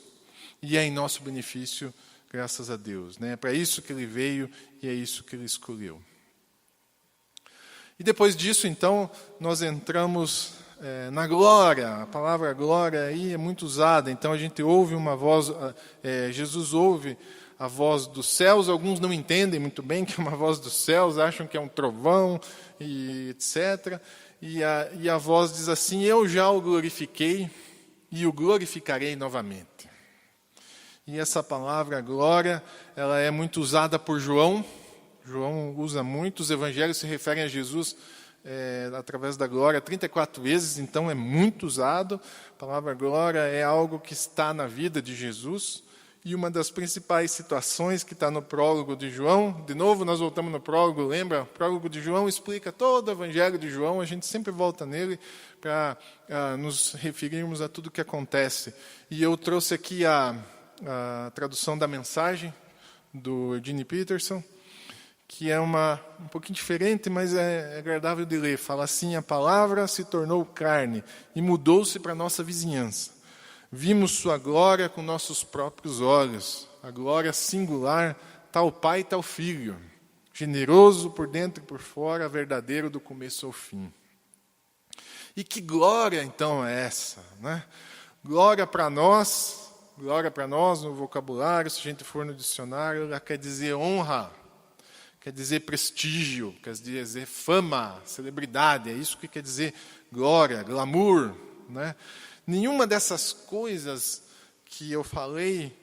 e é em nosso benefício, graças a Deus, né? É para isso que ele veio e é isso que ele escolheu. E depois disso, então, nós entramos na glória. A palavra glória aí é muito usada. Então a gente ouve uma voz, Jesus ouve a voz dos céus. Alguns não entendem muito bem que é uma voz dos céus, acham que é um trovão, e etc. E a voz diz assim: eu já o glorifiquei e o glorificarei novamente. E essa palavra glória, ela é muito usada por João. João usa muito, os evangelhos se referem a Jesus através da glória 34 vezes, então é muito usado. A palavra glória é algo que está na vida de Jesus. E uma das principais situações que está no prólogo de João, de novo nós voltamos no prólogo, lembra? O prólogo de João explica todo o evangelho de João, a gente sempre volta nele para nos referirmos a tudo o que acontece. E eu trouxe aqui a tradução da mensagem do Eugene Peterson, que é um pouquinho diferente, mas é agradável de ler. Fala assim: a palavra se tornou carne e mudou-se para a nossa vizinhança. Vimos sua glória com nossos próprios olhos, a glória singular, tal Pai, tal Filho. generoso por dentro e por fora, verdadeiro do começo ao fim. E que glória, então, é essa, né? Glória para nós no vocabulário, se a gente for no dicionário, ela quer dizer honra, quer dizer prestígio, quer dizer fama, celebridade, é isso que quer dizer glória, glamour, né? Nenhuma dessas coisas que eu falei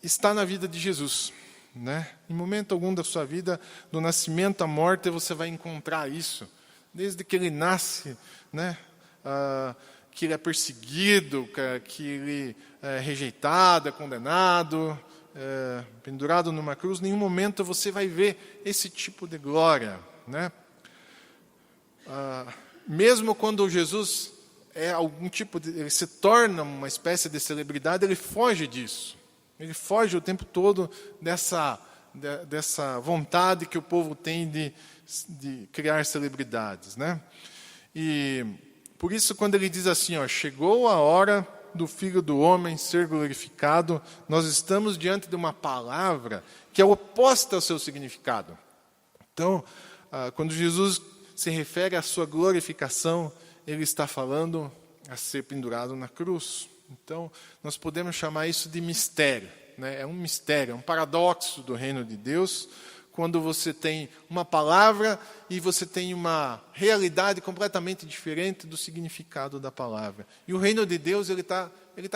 está na vida de Jesus, né? Em momento algum da sua vida, do nascimento à morte, você vai encontrar isso. Desde que ele nasce, né? Que ele é perseguido, que ele é rejeitado, é condenado, pendurado numa cruz, em nenhum momento você vai ver esse tipo de glória, né? Mesmo quando Jesus é algum tipo ele se torna uma espécie de celebridade, ele foge disso. Ele foge o tempo todo dessa vontade que o povo tem de criar celebridades, né? E por isso, quando ele diz assim, chegou a hora do Filho do Homem ser glorificado, nós estamos diante de uma palavra que é oposta ao seu significado. Então, quando Jesus se refere à sua glorificação, ele está falando a ser pendurado na cruz. Então, nós podemos chamar isso de mistério, né? É um mistério, é um paradoxo do reino de Deus, quando você tem uma palavra e você tem uma realidade completamente diferente do significado da palavra. E o reino de Deus ele tá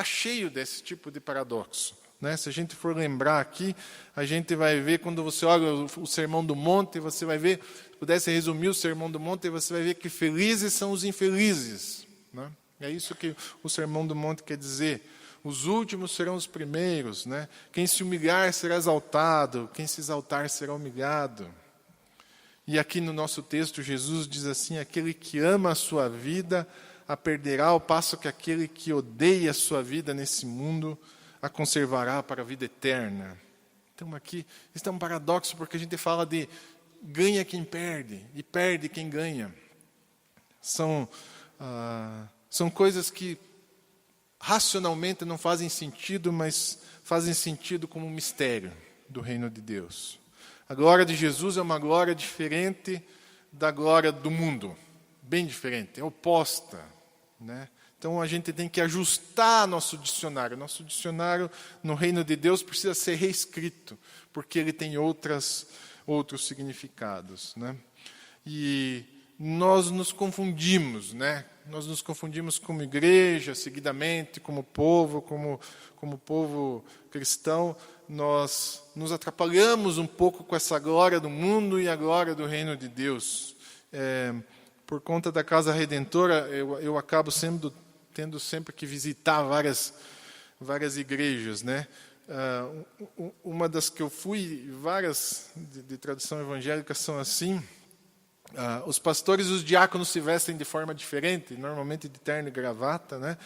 cheio desse tipo de paradoxo, né? Se a gente for lembrar aqui, a gente vai ver, quando você olha o Sermão do Monte, você vai ver, se pudesse resumir o Sermão do Monte, você vai ver que felizes são os infelizes, né? É isso que o Sermão do Monte quer dizer. Os últimos serão os primeiros, né? Quem se humilhar será exaltado, quem se exaltar será humilhado. E aqui no nosso texto, Jesus diz assim, aquele que ama a sua vida a perderá, ao passo que aquele que odeia a sua vida nesse mundo a conservará para a vida eterna. Então aqui, isso é um paradoxo, porque a gente fala de ganha quem perde e perde quem ganha. São coisas que racionalmente não fazem sentido, mas fazem sentido como um mistério do reino de Deus. A glória de Jesus é uma glória diferente da glória do mundo, bem diferente, é oposta, né? Então a gente tem que ajustar nosso dicionário. Nosso dicionário no reino de Deus precisa ser reescrito, porque ele tem outros significados, né? E nós nos confundimos, né? Nós nos confundimos como igreja, seguidamente, como povo cristão. Nós nos atrapalhamos um pouco com essa glória do mundo e a glória do reino de Deus. Por conta da Casa Redentora, eu acabo tendo sempre que visitar várias igrejas, né? Uma das que eu fui, várias de tradição evangélica são assim. Os pastores e os diáconos se vestem de forma diferente, normalmente de terno e gravata, né?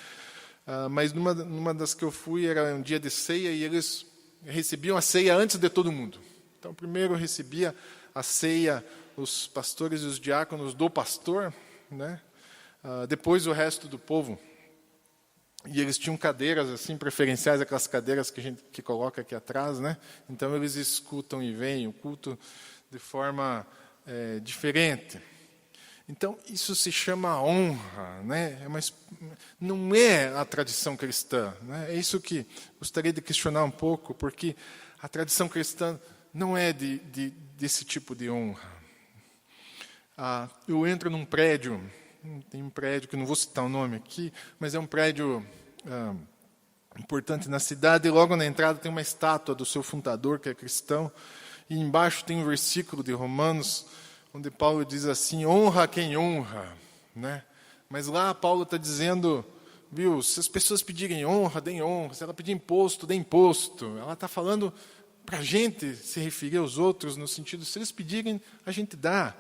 Mas numa das que eu fui era um dia de ceia e eles recebiam a ceia antes de todo mundo. Então, primeiro recebia a ceia os pastores e os diáconos do pastor, né? Depois o resto do povo. E eles tinham cadeiras assim preferenciais, aquelas cadeiras que a gente coloca aqui atrás, né? Então eles escutam e veem o culto de forma diferente. Então, isso se chama honra, né? Não é a tradição cristã, né? É isso que gostaria de questionar um pouco, porque a tradição cristã não é desse tipo de honra. Eu entro num prédio, tem um prédio que eu não vou citar o nome aqui, mas é um prédio importante na cidade, e logo na entrada tem uma estátua do seu fundador, que é cristão, e embaixo tem um versículo de Romanos, onde Paulo diz assim, honra quem honra, né? Mas lá Paulo está dizendo, viu, se as pessoas pedirem honra, deem honra, se ela pedir imposto, dê imposto. Ela está falando para a gente se referir aos outros, no sentido, se eles pedirem, a gente dá.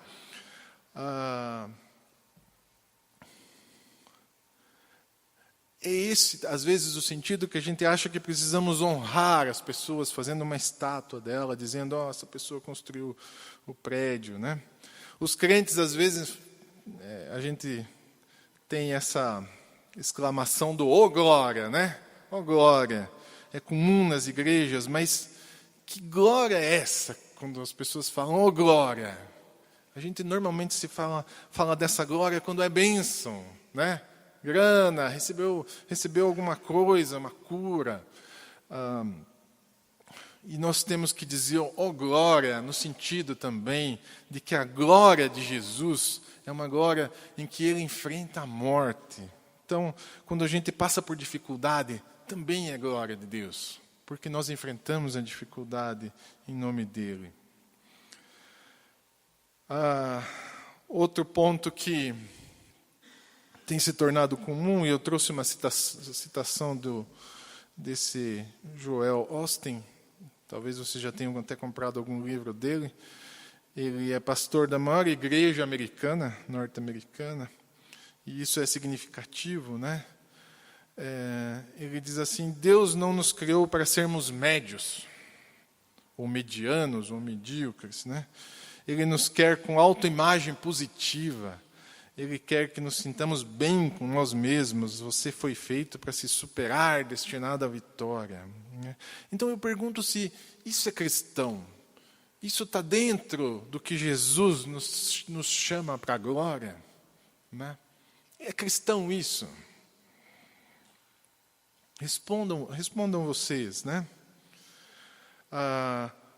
É esse, às vezes, o sentido que a gente acha que precisamos honrar as pessoas, fazendo uma estátua dela, dizendo, essa pessoa construiu o prédio, né? Os crentes, às vezes, a gente tem essa exclamação do "ô glória", né? "Ô glória". É comum nas igrejas, mas que glória é essa? quando as pessoas falam, oh glória, a gente normalmente se fala dessa glória quando é bênção, né? Grana, recebeu alguma coisa, uma cura. E nós temos que dizer, oh glória, no sentido também de que a glória de Jesus é uma glória em que Ele enfrenta a morte. Então, quando a gente passa por dificuldade, também é glória de Deus, porque nós enfrentamos a dificuldade em nome dEle. Outro ponto que tem se tornado comum, e eu trouxe uma citação desse Joel Osteen, talvez você já tenha até comprado algum livro dele. Ele é pastor da maior igreja americana, norte-americana, e isso é significativo, né? Ele diz assim, Deus não nos criou para sermos médios, ou medianos, ou medíocres, né? Ele nos quer com autoimagem positiva. Ele quer que nos sintamos bem com nós mesmos. Você foi feito para se superar, destinado à vitória. Então eu pergunto se isso é cristão. Isso está dentro do que Jesus nos chama para a glória, né? É cristão isso? Respondam vocês, né?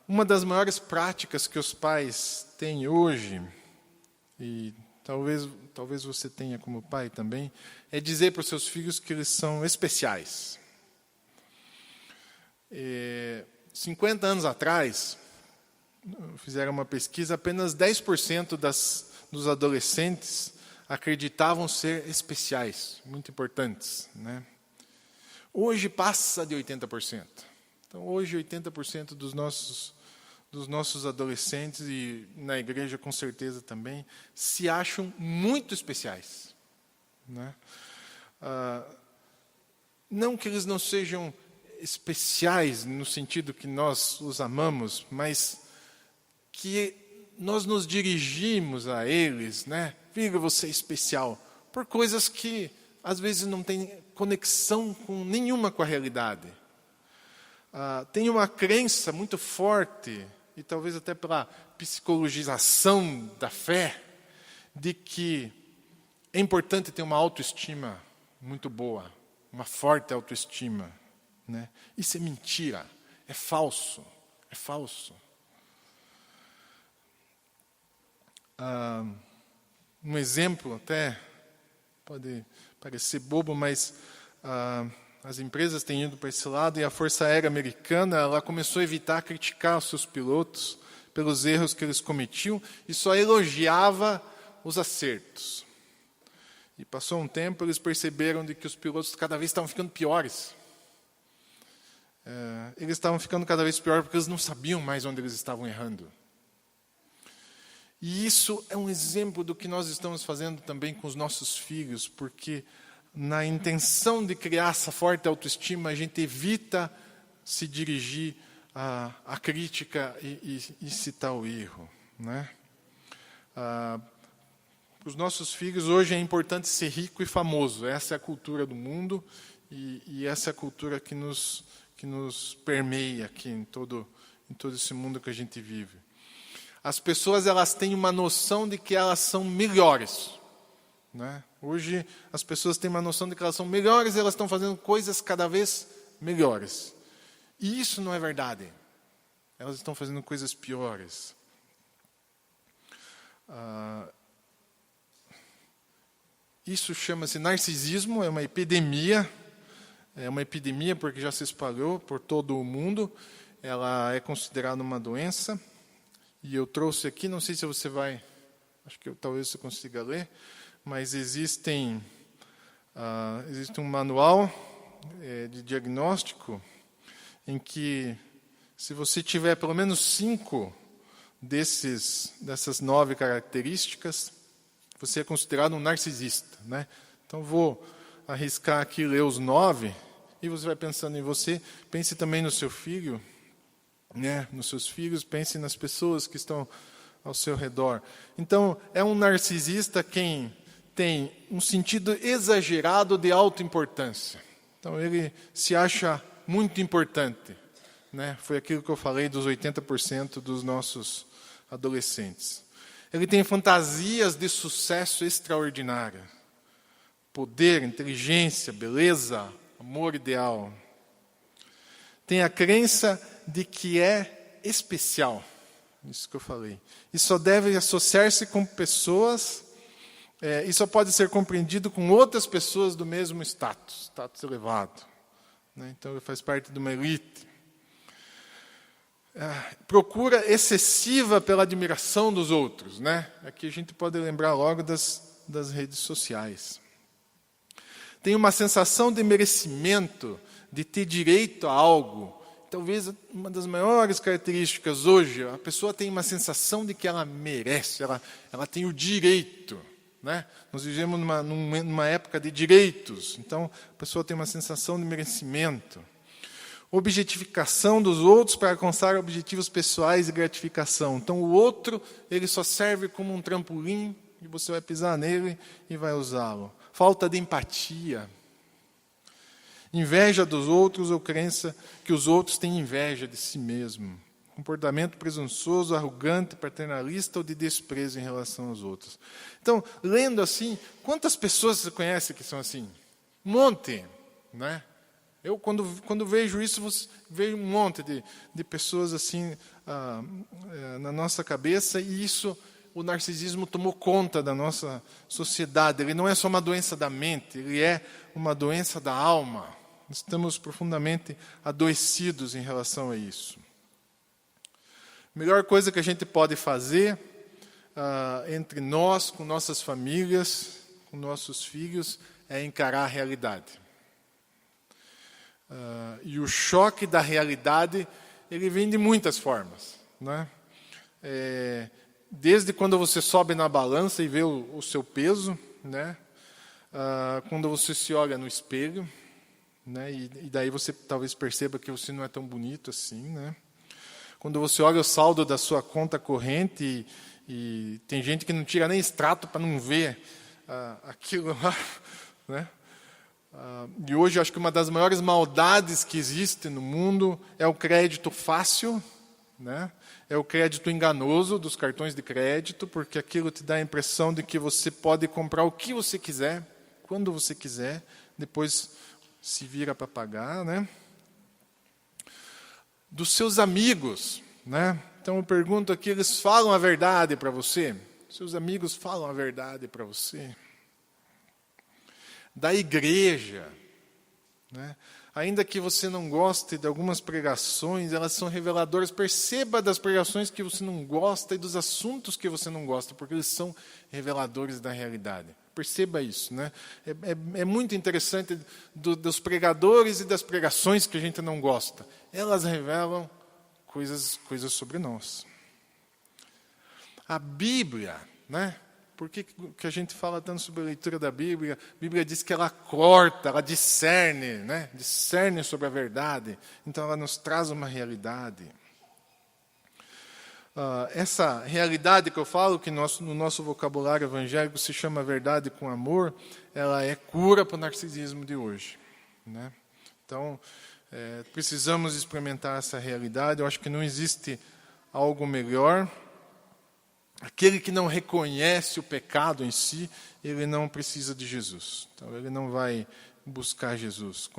Uma das maiores práticas que os pais têm hoje, e talvez você tenha como pai também, é dizer para os seus filhos que eles são especiais. 50 anos atrás, fizeram uma pesquisa, apenas 10% dos adolescentes acreditavam ser especiais, muito importantes, né? Hoje passa de 80%. Então, hoje 80% dos nossos adolescentes, e na igreja com certeza também, se acham muito especiais, né? Não que eles não sejam especiais no sentido que nós os amamos, mas que nós nos dirigimos a eles, né? Filho, você é especial, por coisas que às vezes não têm conexão nenhuma com a realidade. Tem uma crença muito forte, e talvez até pela psicologização da fé, de que é importante ter uma autoestima muito boa, uma forte autoestima, né? Isso é mentira, é falso, é falso. Um exemplo até pode parecer bobo, mas as empresas têm ido para esse lado, e a Força Aérea Americana ela começou a evitar criticar os seus pilotos pelos erros que eles cometiam e só elogiava os acertos. E passou um tempo, eles perceberam de que os pilotos cada vez estavam ficando piores. Eles estavam ficando cada vez pior porque eles não sabiam mais onde eles estavam errando. E isso é um exemplo do que nós estamos fazendo também com os nossos filhos, porque na intenção de criar essa forte autoestima, a gente evita se dirigir à crítica e citar o erro, né? Para os nossos filhos, hoje é importante ser rico e famoso. Essa é a cultura do mundo e essa é a cultura que nos permeia aqui em todo esse mundo que a gente vive. As pessoas elas têm uma noção de que elas são melhores, né? Hoje as pessoas têm uma noção de que elas são melhores e elas estão fazendo coisas cada vez melhores. E isso não é verdade. Elas estão fazendo coisas piores. Isso chama-se narcisismo, é uma epidemia. É uma epidemia porque já se espalhou por todo o mundo. Ela é considerada uma doença. E eu trouxe aqui, não sei se você vai, acho que talvez você consiga ler, mas existe um manual de diagnóstico em que, se você tiver pelo menos 5 dessas 9 características, você é considerado um narcisista, né? Então, vou arriscar aqui ler os 9, e você vai pensando em você, pense também no seu filho, né? Nos seus filhos, pense nas pessoas que estão ao seu redor. Então, é um narcisista quem tem um sentido exagerado de autoimportância. Então, ele se acha muito importante, né? Foi aquilo que eu falei dos 80% dos nossos adolescentes. Ele tem fantasias de sucesso extraordinário. Poder, inteligência, beleza, amor ideal. Tem a crença de que é especial. Isso que eu falei. E só deve associar-se com pessoas, e só pode ser compreendido com outras pessoas do mesmo status elevado. Né? Então ele faz parte de uma elite. Procura excessiva pela admiração dos outros. Né? Aqui a gente pode lembrar logo das redes sociais. Tem uma sensação de merecimento, de ter direito a algo. Talvez uma das maiores características hoje, a pessoa tem uma sensação de que ela merece, ela tem o direito. Né? Nós vivemos numa época de direitos, então a pessoa tem uma sensação de merecimento. Objetificação dos outros para alcançar objetivos pessoais e gratificação. Então o outro, ele só serve como um trampolim e você vai pisar nele e vai usá-lo. Falta de empatia. Inveja dos outros ou crença que os outros têm inveja de si mesmo. Comportamento presunçoso, arrogante, paternalista ou de desprezo em relação aos outros. Então, lendo assim, quantas pessoas você conhece que são assim? Um monte, né? Eu, quando vejo isso, vejo um monte de pessoas assim na nossa cabeça, e isso, o narcisismo tomou conta da nossa sociedade. Ele não é só uma doença da mente, ele é uma doença da alma. Estamos profundamente adoecidos em relação a isso. A melhor coisa que a gente pode fazer entre nós, com nossas famílias, com nossos filhos, é encarar a realidade. E o choque da realidade, ele vem de muitas formas. Né? Desde quando você sobe na balança e vê o seu peso, né? Quando você se olha no espelho, né? E daí você talvez perceba que você não é tão bonito assim, né? Quando você olha o saldo da sua conta corrente e tem gente que não tira nem extrato para não ver aquilo lá, né? E hoje eu acho que uma das maiores maldades que existe no mundo é o crédito fácil, né? É o crédito enganoso dos cartões de crédito, porque aquilo te dá a impressão de que você pode comprar o que você quiser, quando você quiser, depois se vira para pagar, né? Dos seus amigos, né? Então eu pergunto aqui, eles falam a verdade para você? Seus amigos falam a verdade para você? Da igreja, né? Ainda que você não goste de algumas pregações, elas são reveladoras. Perceba das pregações que você não gosta e dos assuntos que você não gosta, porque eles são reveladores da realidade. Perceba isso, né? É muito interessante dos pregadores e das pregações que a gente não gosta. Elas revelam coisas sobre nós. A Bíblia, né? Por que a gente fala tanto sobre a leitura da Bíblia? A Bíblia diz que ela corta, ela discerne, né? Discerne sobre a verdade. Então ela nos traz uma realidade. Essa realidade que eu falo, que no nosso vocabulário evangélico se chama verdade com amor, ela é cura para o narcisismo de hoje. Né? Então, precisamos experimentar essa realidade. Eu acho que não existe algo melhor. Aquele que não reconhece o pecado em si, ele não precisa de Jesus. Então, ele não vai buscar Jesus.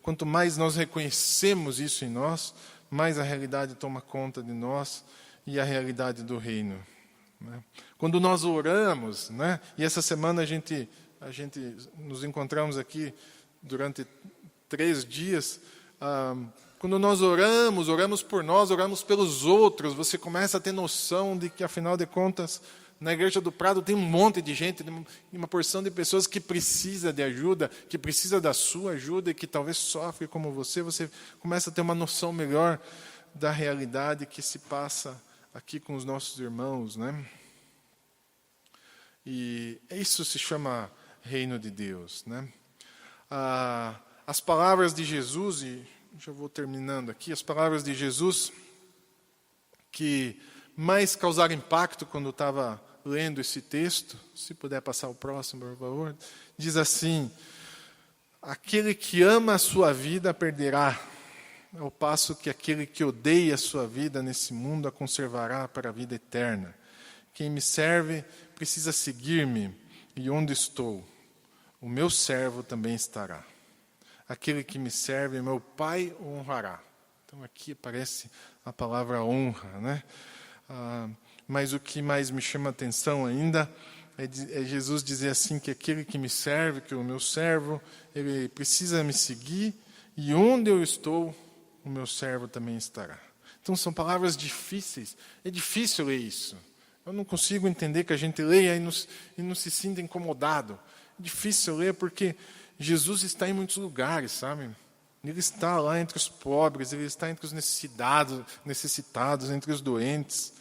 Quanto mais nós reconhecemos isso em nós, mais a realidade toma conta de nós e a realidade do reino. Né? Quando nós oramos, né? E essa semana a gente nos encontramos aqui durante 3 dias. Quando nós oramos por nós, oramos pelos outros, você começa a ter noção de que, afinal de contas, na Igreja do Prado tem um monte de gente, uma porção de pessoas que precisa de ajuda, que precisa da sua ajuda e que talvez sofre como você começa a ter uma noção melhor da realidade que se passa aqui com os nossos irmãos, né? E isso se chama reino de Deus, né? As palavras de Jesus, e já vou terminando aqui, as palavras de Jesus que mais causaram impacto quando eu estava lendo esse texto, se puder passar o próximo, por favor, diz assim: aquele que ama a sua vida perderá, ao passo que aquele que odeia a sua vida nesse mundo a conservará para a vida eterna. Quem me serve precisa seguir-me, e onde estou, o meu servo também estará. Aquele que me serve, meu Pai o honrará. Então aqui aparece a palavra honra, né? Mas o que mais me chama a atenção ainda é Jesus dizer assim, que aquele que me serve, que o meu servo, ele precisa me seguir, e onde eu estou, o meu servo também estará. Então são palavras difíceis, é difícil ler isso. Eu não consigo entender que a gente leia e não se sinta incomodado. É difícil ler porque Jesus está em muitos lugares, sabe? Ele está lá entre os pobres, ele está entre os necessitados, entre os doentes.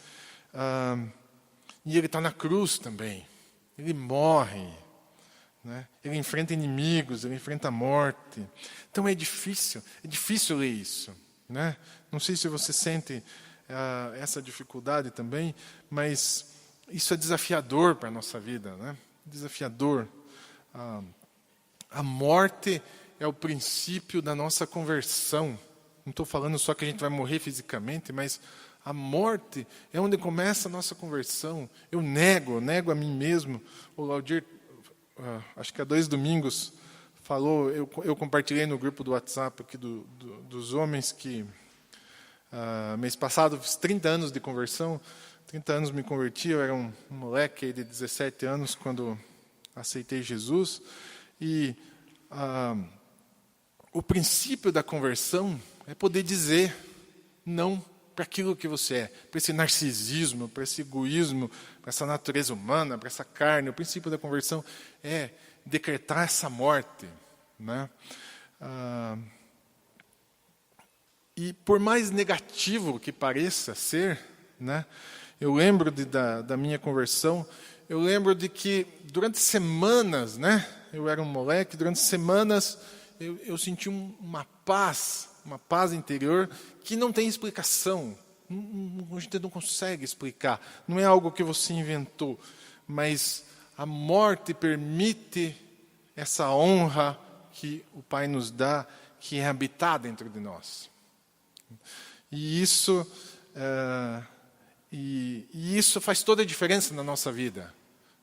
E ele está na cruz também. Ele morre, né? Ele enfrenta inimigos, ele enfrenta a morte. Então é difícil ler isso, né? Não sei se você sente essa dificuldade também, mas isso é desafiador para a nossa vida, né? Desafiador. A morte é o princípio da nossa conversão. Não estou falando só que a gente vai morrer fisicamente, mas a morte é onde começa a nossa conversão. Eu nego a mim mesmo. O Laudir, acho que há 2 domingos, falou, eu compartilhei no grupo do WhatsApp aqui dos homens que mês passado fiz 30 anos de conversão. 30 anos me converti, eu era um moleque de 17 anos quando aceitei Jesus. E o princípio da conversão é poder dizer não para aquilo que você é, para esse narcisismo, para esse egoísmo, para essa natureza humana, para essa carne. O princípio da conversão é decretar essa morte, né? E por mais negativo que pareça ser, né? Eu lembro da minha conversão, eu lembro de que durante semanas, né? Eu era um moleque, durante semanas eu senti uma paz interior que não tem explicação. A gente não consegue explicar. Não é algo que você inventou, mas a morte permite essa honra que o Pai nos dá, que é habitar dentro de nós. E isso faz toda a diferença na nossa vida.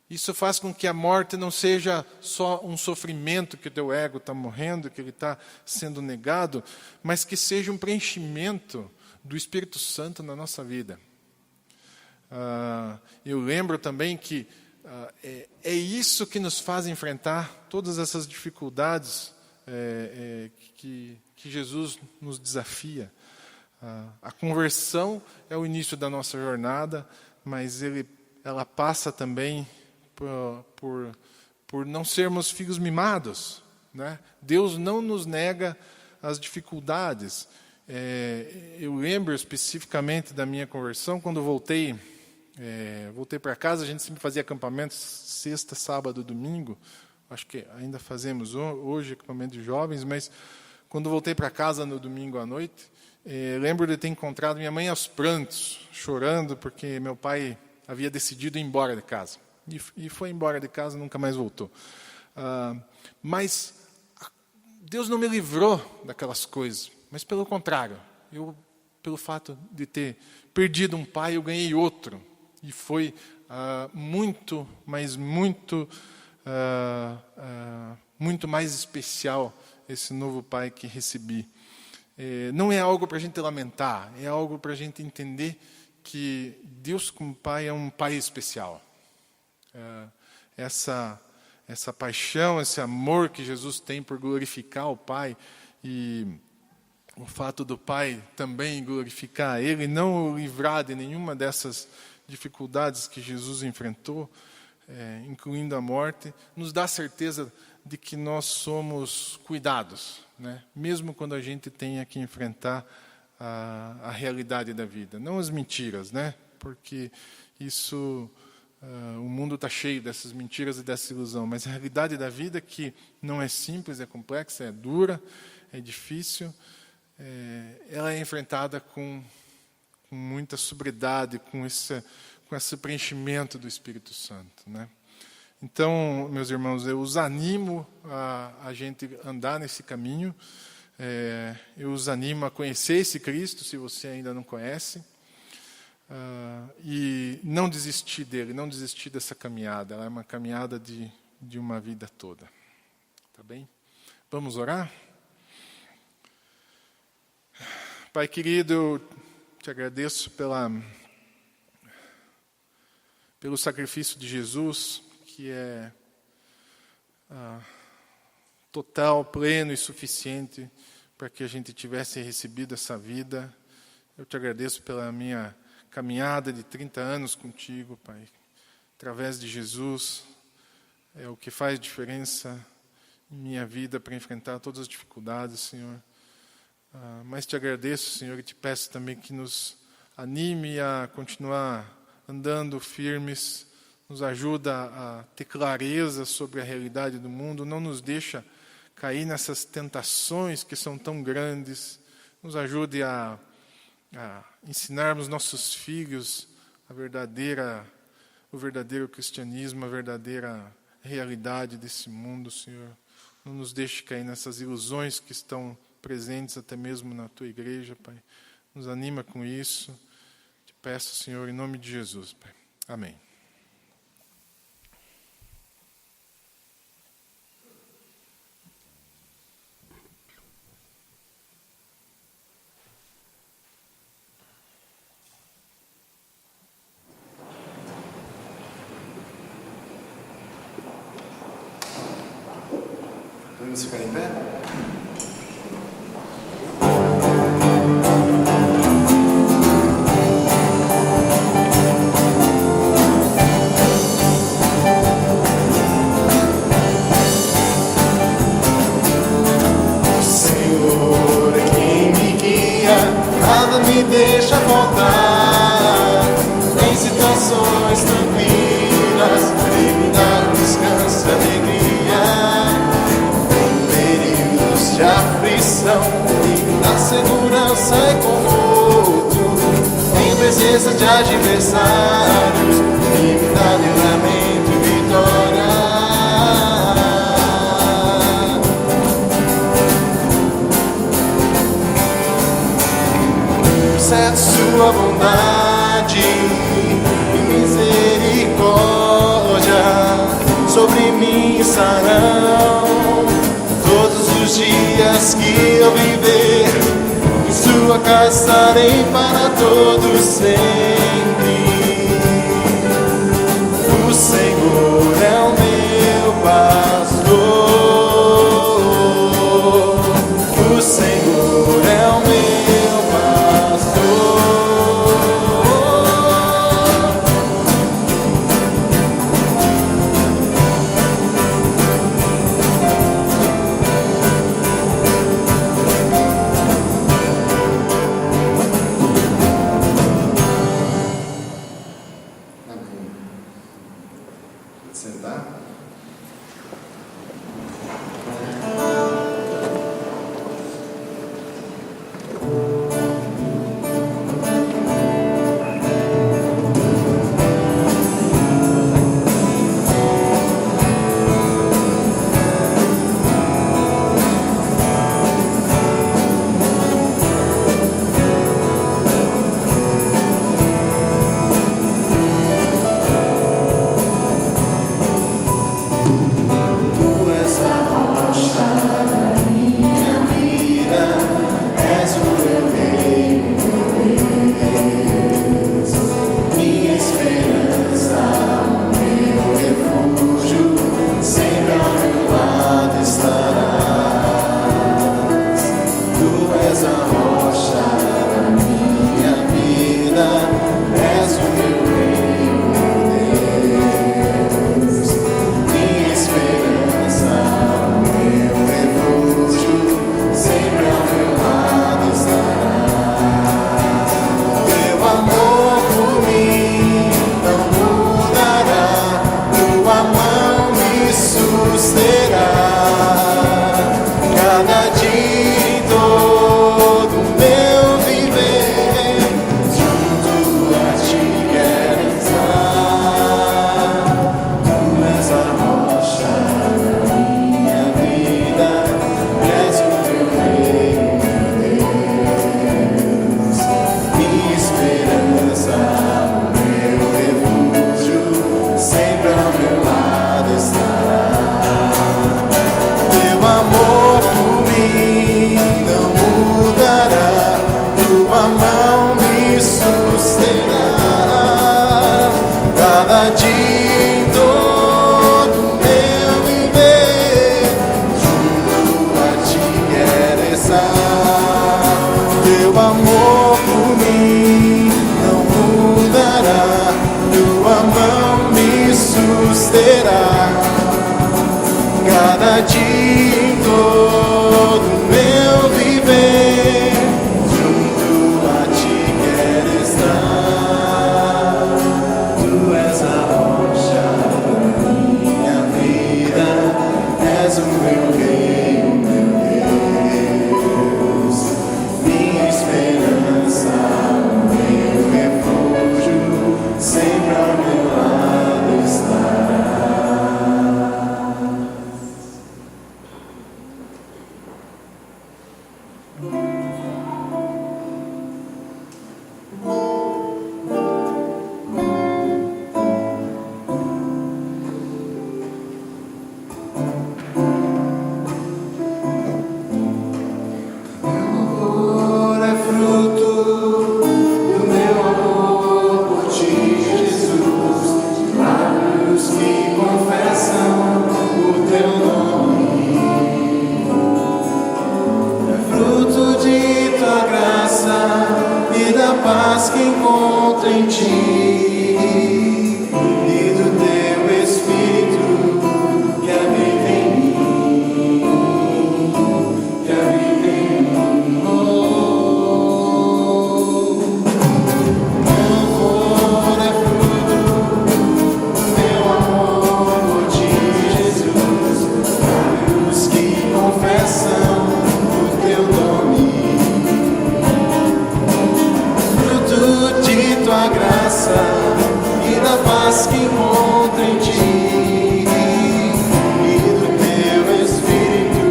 Isso faz com que a morte não seja só um sofrimento que o teu ego está morrendo, que ele está sendo negado, mas que seja um preenchimento do Espírito Santo na nossa vida. Eu lembro também que é isso que nos faz enfrentar todas essas dificuldades que Jesus nos desafia. A conversão é o início da nossa jornada, mas ela passa também por não sermos filhos mimados, né? Deus não nos nega as dificuldades. Eu lembro especificamente da minha conversão, quando voltei para casa. A gente sempre fazia acampamentos sexta, sábado, domingo. Acho que ainda fazemos hoje acampamento de jovens, mas quando voltei para casa no domingo à noite, lembro de ter encontrado minha mãe aos prantos, chorando porque meu pai havia decidido ir embora de casa. E foi embora de casa e nunca mais voltou. Mas Deus não me livrou daquelas coisas, mas pelo contrário. Pelo fato de ter perdido um pai, eu ganhei outro. E foi muito, mas muito mais especial esse novo pai que recebi. Não é algo para a gente lamentar, é algo para a gente entender que Deus como Pai é um Pai especial. Essa paixão, esse amor que Jesus tem por glorificar o Pai, e o fato do Pai também glorificar Ele, não o livrar de nenhuma dessas dificuldades que Jesus enfrentou, incluindo a morte, nos dá certeza de que nós somos cuidados, né? Mesmo quando a gente tenha que enfrentar a realidade da vida, não as mentiras, né? Porque isso, o mundo está cheio dessas mentiras e dessa ilusão, mas a realidade da vida, que não é simples, é complexa, é dura, é difícil, ela é enfrentada com muita sobriedade, com esse preenchimento do Espírito Santo, né? Então, meus irmãos, eu os animo a gente andar nesse caminho. Eu os animo a conhecer esse Cristo, se você ainda não conhece, e não desistir dele, não desistir dessa caminhada. Ela é uma caminhada de uma vida toda. Tá bem? Vamos orar? Pai querido, eu te agradeço pelo sacrifício de Jesus, que é total, pleno e suficiente para que a gente tivesse recebido essa vida. Eu te agradeço pela minha caminhada de 30 anos contigo, Pai. Através de Jesus, é o que faz diferença em minha vida para enfrentar todas as dificuldades, Senhor. Mas te agradeço, Senhor, e te peço também que nos anime a continuar andando firmes, nos ajuda a ter clareza sobre a realidade do mundo, não nos deixa cair nessas tentações que são tão grandes, nos ajude a ensinarmos nossos filhos o verdadeiro cristianismo, a verdadeira realidade desse mundo, Senhor. Não nos deixe cair nessas ilusões que estão presentes até mesmo na Tua igreja, Pai. Nos anima com isso. Te peço, Senhor, em nome de Jesus, Pai. Amém. Podemos ficar em pé? O Senhor é quem me guia, nada me deixa faltar. Em situações tranquilas, Ele me dá descanso e alegria. De aflição e na segurança e conforto, em presença de adversários, e me dá livramento e vitória. Certo sua bondade e misericórdia sobre mim estarão todos os dias que eu viver, em sua casa estarei para todos sempre. O Senhor é o meu pastor, o Senhor é o meu pastor. verdade em todo meu viver. Junto a ti quero estar. Tu és a rocha da minha vida, és o meu rei, o meu Deus, minha esperança, o meu refúgio, sempre ao meu lado estará. É fruto do meu amor por ti, Jesus. Lábios que confessam o teu nome. É fruto de tua graça e da paz que encontro em ti e do teu Espírito que habita em mim, que habita em mim. E da paz que encontro em ti e do teu Espírito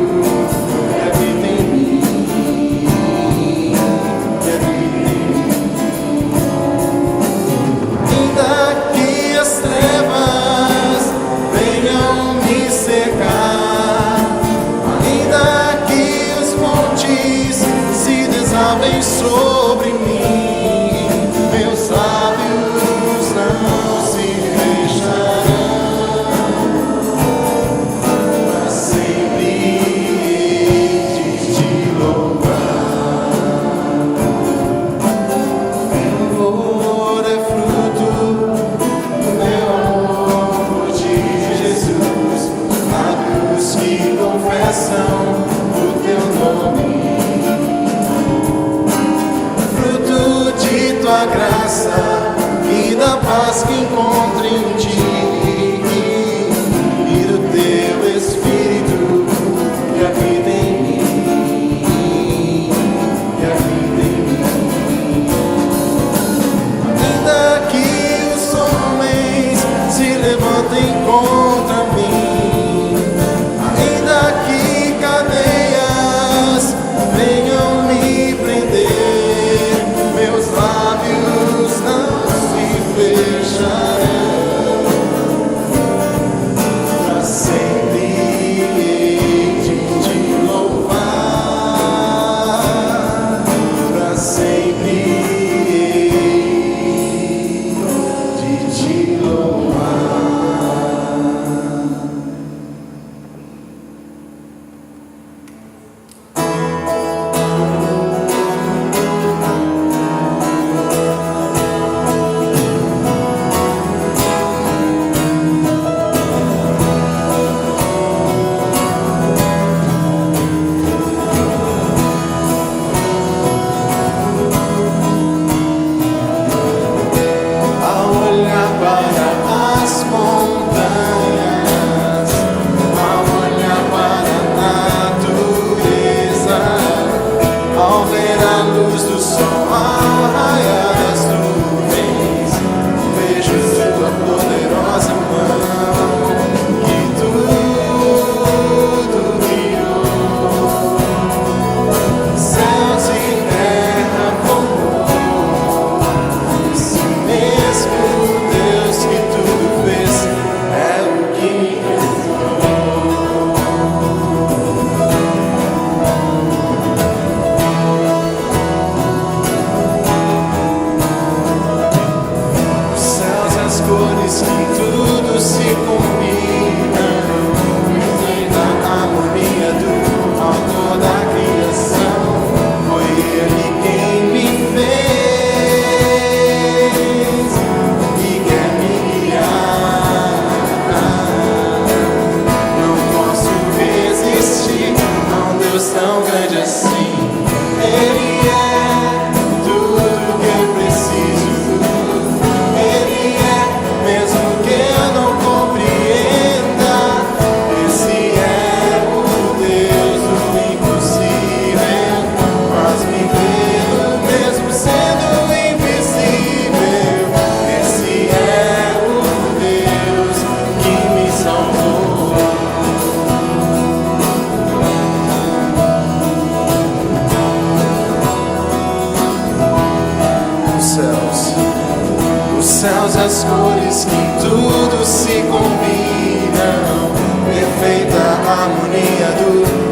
que habita em mim, que habita em mim. Ainda que as trevas venham me cercar, ainda que os montes se desabem sobre mim, meus lábios não se fecharão, mas sempre hei de te louvar. Meu louvor é fruto do meu amor por ti, Jesus. Lábios que confessam o teu nome. Fruto de tua graça e da paz que encontro em ti e do teu Espírito que habita em mim, que habita em mim. Ainda que os homens se levantem contra mim, ainda que cadeias venham me prender, meus lábios não se fecharão,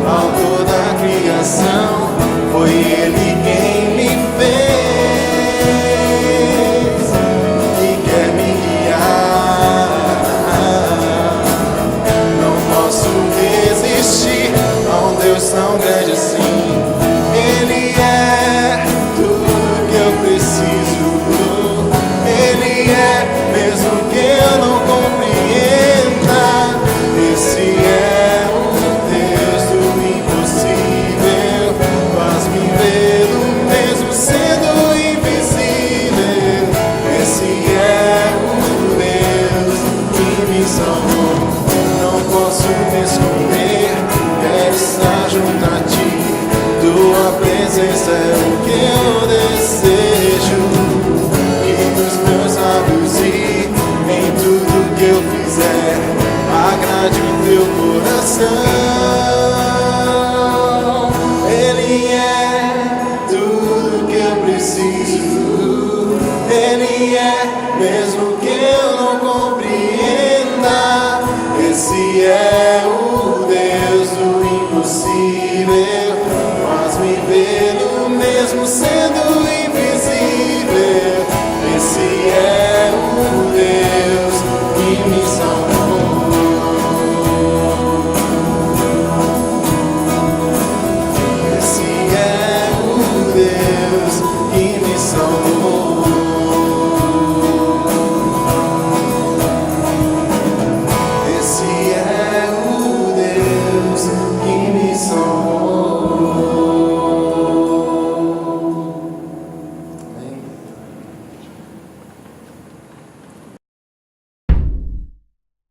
autor da criação, foi Ele